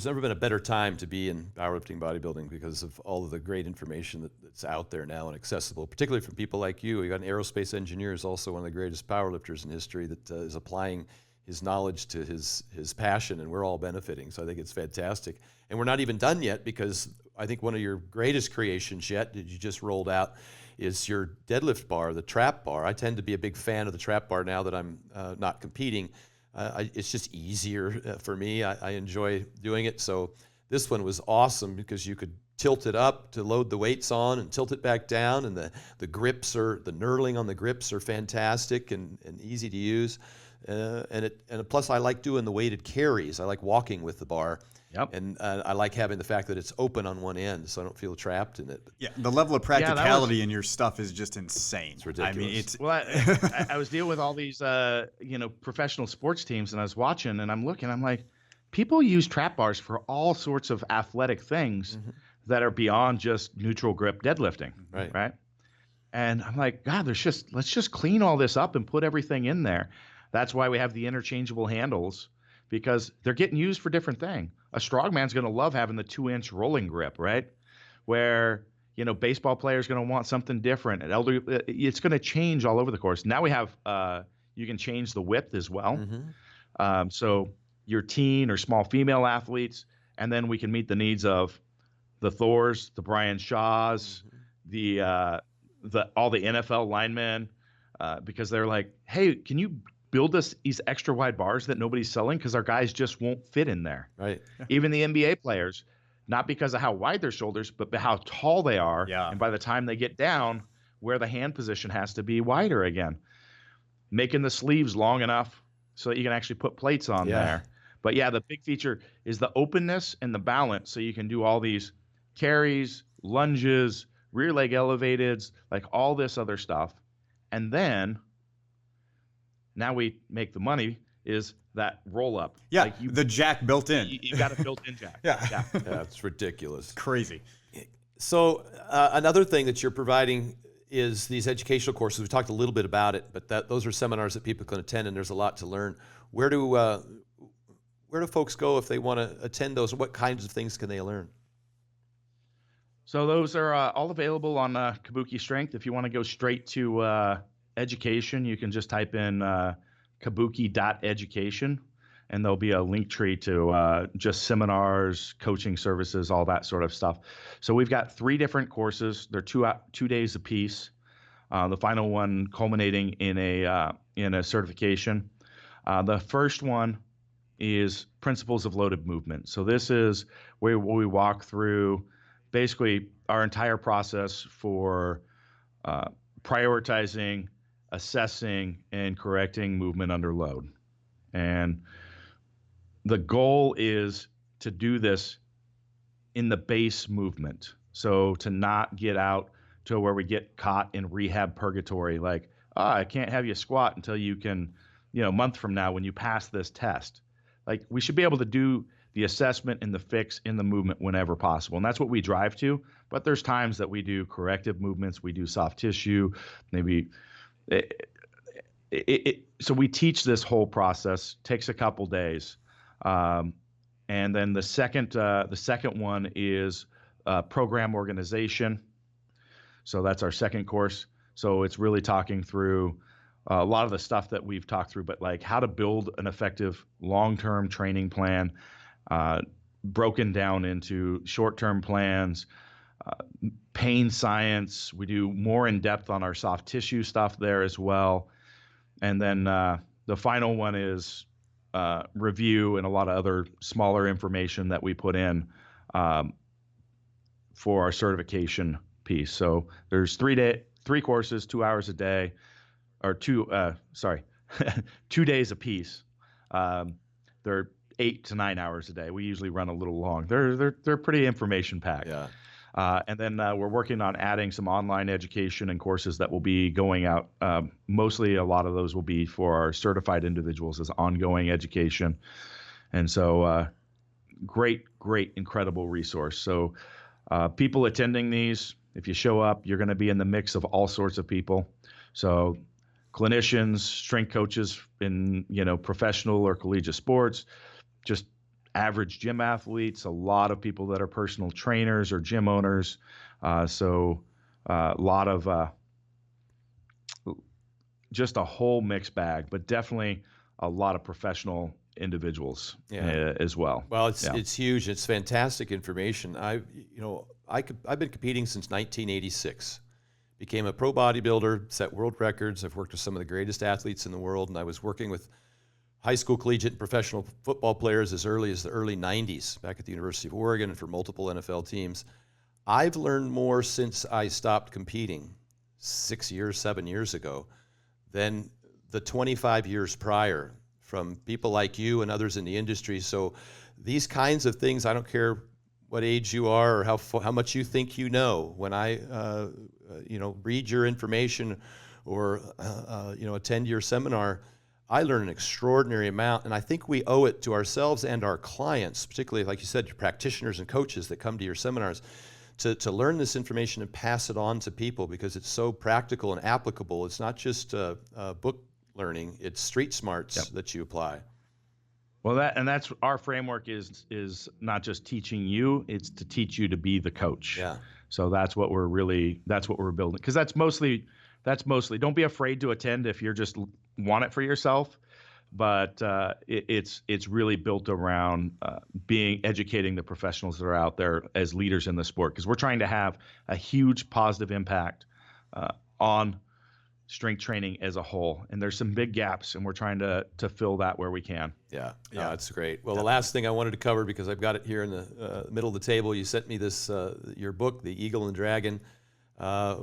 never been a better time to be in powerlifting bodybuilding because of all of the great information that's out there now and accessible, particularly from people like you. You got an aerospace engineer who's also one of the greatest powerlifters in history that is applying his knowledge to his passion, and we're all benefiting. So I think it's fantastic. And we're not even done yet because I think one of your greatest creations yet that you just rolled out is your deadlift bar, the trap bar. I tend to be a big fan of the trap bar now that I'm not competing. It's just easier for me. I enjoy doing it. So this one was awesome because you could tilt it up to load the weights on and tilt it back down, and the knurling on the grips are fantastic and easy to use. And plus I like doing the weighted carries. I like walking with the bar. Yep. And I like having the fact that it's open on one end, so I don't feel trapped in it. Yeah, the level of practicality in your stuff is just insane. It's ridiculous. I mean, it's Well, I was dealing with all these, professional sports teams, and I was watching, and I'm looking, I'm like, people use trap bars for all sorts of athletic things that are beyond just neutral grip deadlifting, right? And I'm like, God, let's just clean all this up and put everything in there. That's why we have the interchangeable handles, because they're getting used for different things. A strongman's going to love having the 2-inch rolling grip, right? Where, baseball player's going to want something different. It's going to change all over the course. Now we have, you can change the width as well. So your teen or small female athletes, and then we can meet the needs of the Thors, the Brian Shaws, all the NFL linemen, because they're like, hey, can you build us these extra wide bars that nobody's selling because our guys just won't fit in there. Right. Even the NBA players, not because of how wide their shoulders, but how tall they are. Yeah. And by the time they get down, where the hand position has to be wider again. Making the sleeves long enough so that you can actually put plates on there. But yeah, the big feature is the openness and the balance. So you can do all these carries, lunges, rear leg elevateds, like all this other stuff. And then now we make the money is that roll up. Yeah, like the jack built in. You got a built-in jack. Yeah. Yeah, it's ridiculous. Crazy. So another thing that you're providing is these educational courses. We talked a little bit about it, but those are seminars that people can attend, and there's a lot to learn. Where do folks go if they want to attend those? What kinds of things can they learn? So those are all available on Kabuki Strength. If you want to go straight to education, you can just type in kabuki.education, and there'll be a link tree to just seminars, coaching services, all that sort of stuff. So we've got 3 different courses. They're 2 days apiece. The final one culminating in a certification. The first one is Principles of Loaded Movement. So this is where we walk through basically our entire process for prioritizing, assessing, and correcting movement under load. And the goal is to do this in the base movement. So to not get out to where we get caught in rehab purgatory, like, I can't have you squat until you can, a month from now when you pass this test. Like, we should be able to do the assessment and the fix in the movement whenever possible. And that's what we drive to. But there's times that we do corrective movements, we do soft tissue, maybe. So we teach this whole process, takes a couple days. And then the second one is program organization. So that's our second course. So it's really talking through a lot of the stuff that we've talked through, but like how to build an effective long-term training plan, broken down into short-term plans, pain science. We do more in depth on our soft tissue stuff there as well. And then the final one is review and a lot of other smaller information that we put in for our certification piece. So there's 3 courses, 2 hours a day, or 2 days a piece. They're 8 to 9 hours a day. We usually run a little long. They're pretty information packed. Yeah. And then we're working on adding some online education and courses that will be going out. Mostly a lot of those will be for our certified individuals as ongoing education. And so great, incredible resource. So people attending these, if you show up, you're going to be in the mix of all sorts of people. So clinicians, strength coaches in, professional or collegiate sports, just average gym athletes, a lot of people that are personal trainers or gym owners. So a lot of just a whole mixed bag, but definitely a lot of professional individuals as well. Well, it's huge. It's fantastic information. I've been competing since 1986. Became a pro bodybuilder, set world records. I've worked with some of the greatest athletes in the world, and I was working with high school, collegiate, and professional football players as early as the early 90s back at the University of Oregon and for multiple NFL teams. I've learned more since I stopped competing 7 years ago than the 25 years prior from people like you and others in the industry. So these kinds of things, I don't care what age you are or how much you think you know. When I read your information or attend your seminar, I learn an extraordinary amount, and I think we owe it to ourselves and our clients, particularly, like you said, your practitioners and coaches that come to your seminars, to learn this information and pass it on to people because it's so practical and applicable. It's not just book learning; it's street smarts that you apply. Well, that's our framework is not just teaching you; it's to teach you to be the coach. Yeah. So that's what we're building, because that's mostly. Don't be afraid to attend if you're just want it for yourself, but it's really built around educating the professionals that are out there as leaders in the sport, because we're trying to have a huge positive impact on strength training as a whole, and there's some big gaps, and we're trying to fill that where we can. Yeah, that's great. Well, the last thing I wanted to cover, because I've got it here in the middle of the table, you sent me this your book, The Eagle and Dragon.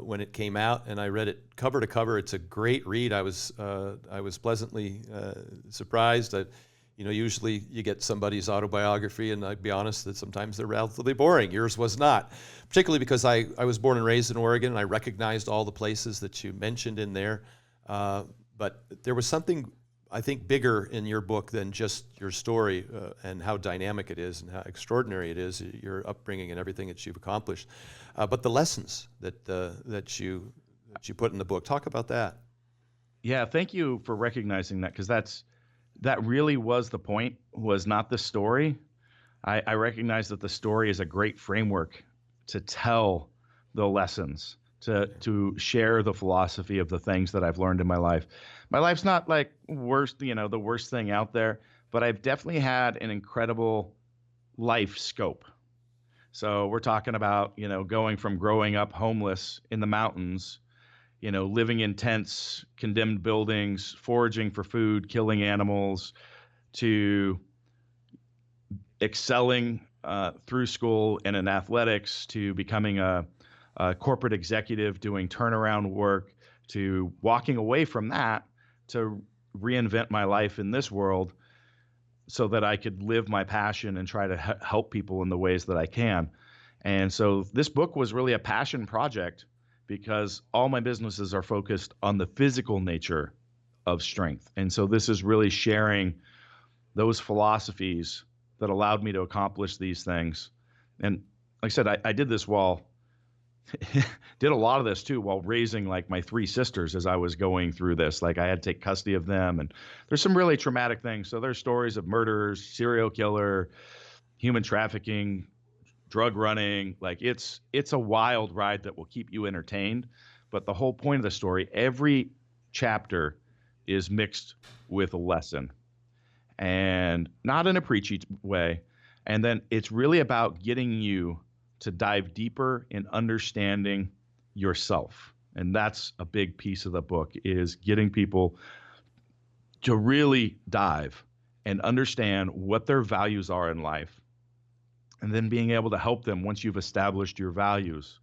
When it came out, and I read it cover to cover. It's a great read. I was pleasantly surprised. Usually you get somebody's autobiography, and I'd be honest that sometimes they're relatively boring. Yours was not, particularly because I was born and raised in Oregon, and I recognized all the places that you mentioned in there. But there was something I think, bigger in your book than just your story and how dynamic it is and how extraordinary it is, your upbringing and everything that you've accomplished, but the lessons that you put in the book. Talk about that. Yeah, thank you for recognizing that, because that really was the point, was not the story. I recognize that the story is a great framework to tell the lessons, to share the philosophy of the things that I've learned in my life. My life's not like the worst thing out there, but I've definitely had an incredible life scope. So we're talking about, going from growing up homeless in the mountains, living in tents, condemned buildings, foraging for food, killing animals, to excelling through school and in athletics, to becoming a corporate executive doing turnaround work, to walking away from that to reinvent my life in this world so that I could live my passion and try to help people in the ways that I can. And so this book was really a passion project, because all my businesses are focused on the physical nature of strength. And so this is really sharing those philosophies that allowed me to accomplish these things. And like I said, I did this did a lot of this too while raising like my 3 sisters as I was going through this. Like I had to take custody of them, and there's some really traumatic things. So there's stories of murderers, serial killer, human trafficking, drug running. Like it's a wild ride that will keep you entertained. But the whole point of the story, every chapter is mixed with a lesson, and not in a preachy way. And then it's really about getting you to dive deeper in understanding yourself. And that's a big piece of the book, is getting people to really dive and understand what their values are in life. And then being able to help them, once you've established your values,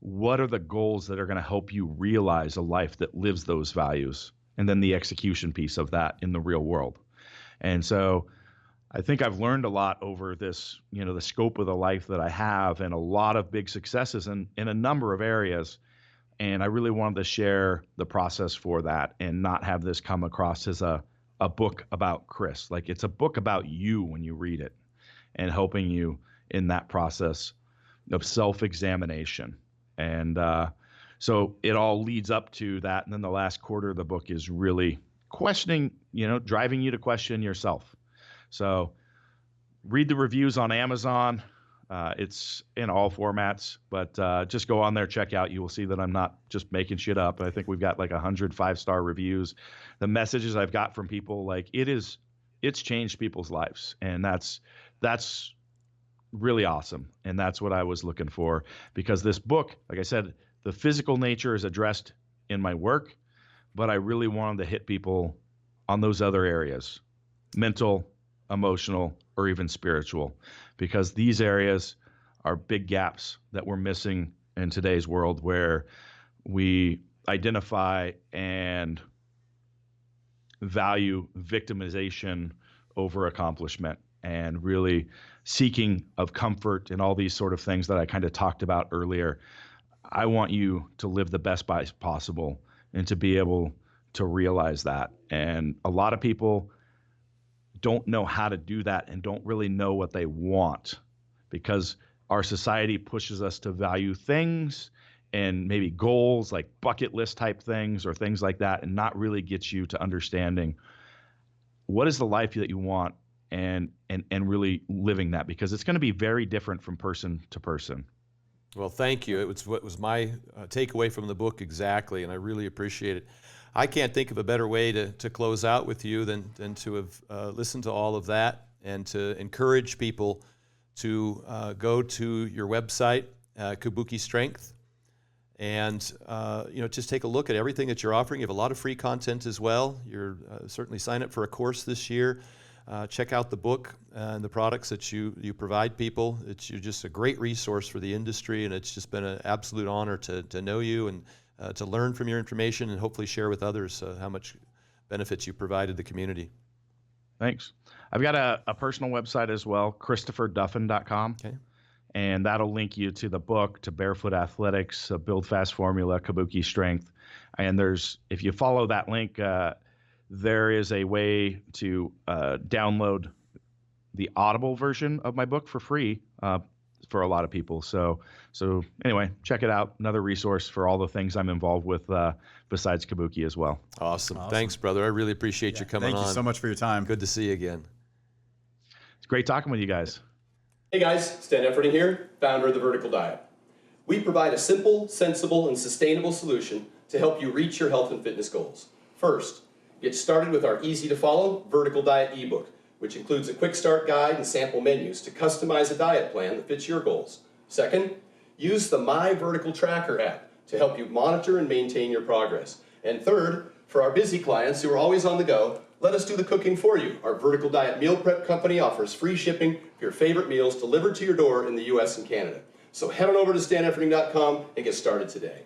what are the goals that are going to help you realize a life that lives those values? And then the execution piece of that in the real world. And so I think I've learned a lot over this, the scope of the life that I have, and a lot of big successes in a number of areas. And I really wanted to share the process for that and not have this come across as a book about Chris. Like it's a book about you when you read it, and helping you in that process of self-examination. And so it all leads up to that. And then the last quarter of the book is really questioning, driving you to question yourself. So read the reviews on Amazon. It's in all formats, but just go on there, check out. You will see that I'm not just making shit up. I think we've got like 100 5-star reviews. The messages I've got from people, like it's changed people's lives. And that's really awesome. And that's what I was looking for, because this book, like I said, the physical nature is addressed in my work, but I really wanted to hit people on those other areas, mental, emotional, or even spiritual, because these areas are big gaps that we're missing in today's world, where we identify and value victimization over accomplishment, and really seeking of comfort and all these sort of things that I kind of talked about earlier. I want you to live the best life possible and to be able to realize that. And a lot of people don't know how to do that and don't really know what they want, because our society pushes us to value things and maybe goals like bucket list type things or things like that, and not really gets you to understanding what is the life that you want, and really living that, because it's going to be very different from person to person. Well, thank you. It was what was my takeaway from the book exactly, and I really appreciate it. I can't think of a better way to close out with you than to have listened to all of that, and to encourage people to go to your website, Kabuki Strength, and just take a look at everything that you're offering. You have a lot of free content as well. You're certainly sign up for a course this year. Check out the book and the products that you provide people. You're just a great resource for the industry, and it's just been an absolute honor to know you and to learn from your information, and hopefully share with others how much benefits you provided the community. Thanks. I've got a personal website as well, ChristopherDuffin.com. Okay. And that'll link you to the book, to Barefoot Athletics, Build Fast Formula, Kabuki Strength. And if you follow that link, there is a way to download the Audible version of my book for free for a lot of people. So anyway, check it out. Another resource for all the things I'm involved with besides Kabuki as well. Awesome. Thanks, brother. I really appreciate you coming on. Thank you so much for your time. Good to see you again. It's great talking with you guys. Hey guys, Stan Efferding here, founder of The Vertical Diet. We provide a simple, sensible, and sustainable solution to help you reach your health and fitness goals. First, get started with our easy-to-follow Vertical Diet ebook, which includes a quick start guide and sample menus to customize a diet plan that fits your goals. Second, use the My Vertical Tracker app to help you monitor and maintain your progress. And third, for our busy clients who are always on the go, let us do the cooking for you. Our Vertical Diet Meal Prep Company offers free shipping for your favorite meals delivered to your door in the US and Canada. So head on over to stanefferding.com and get started today.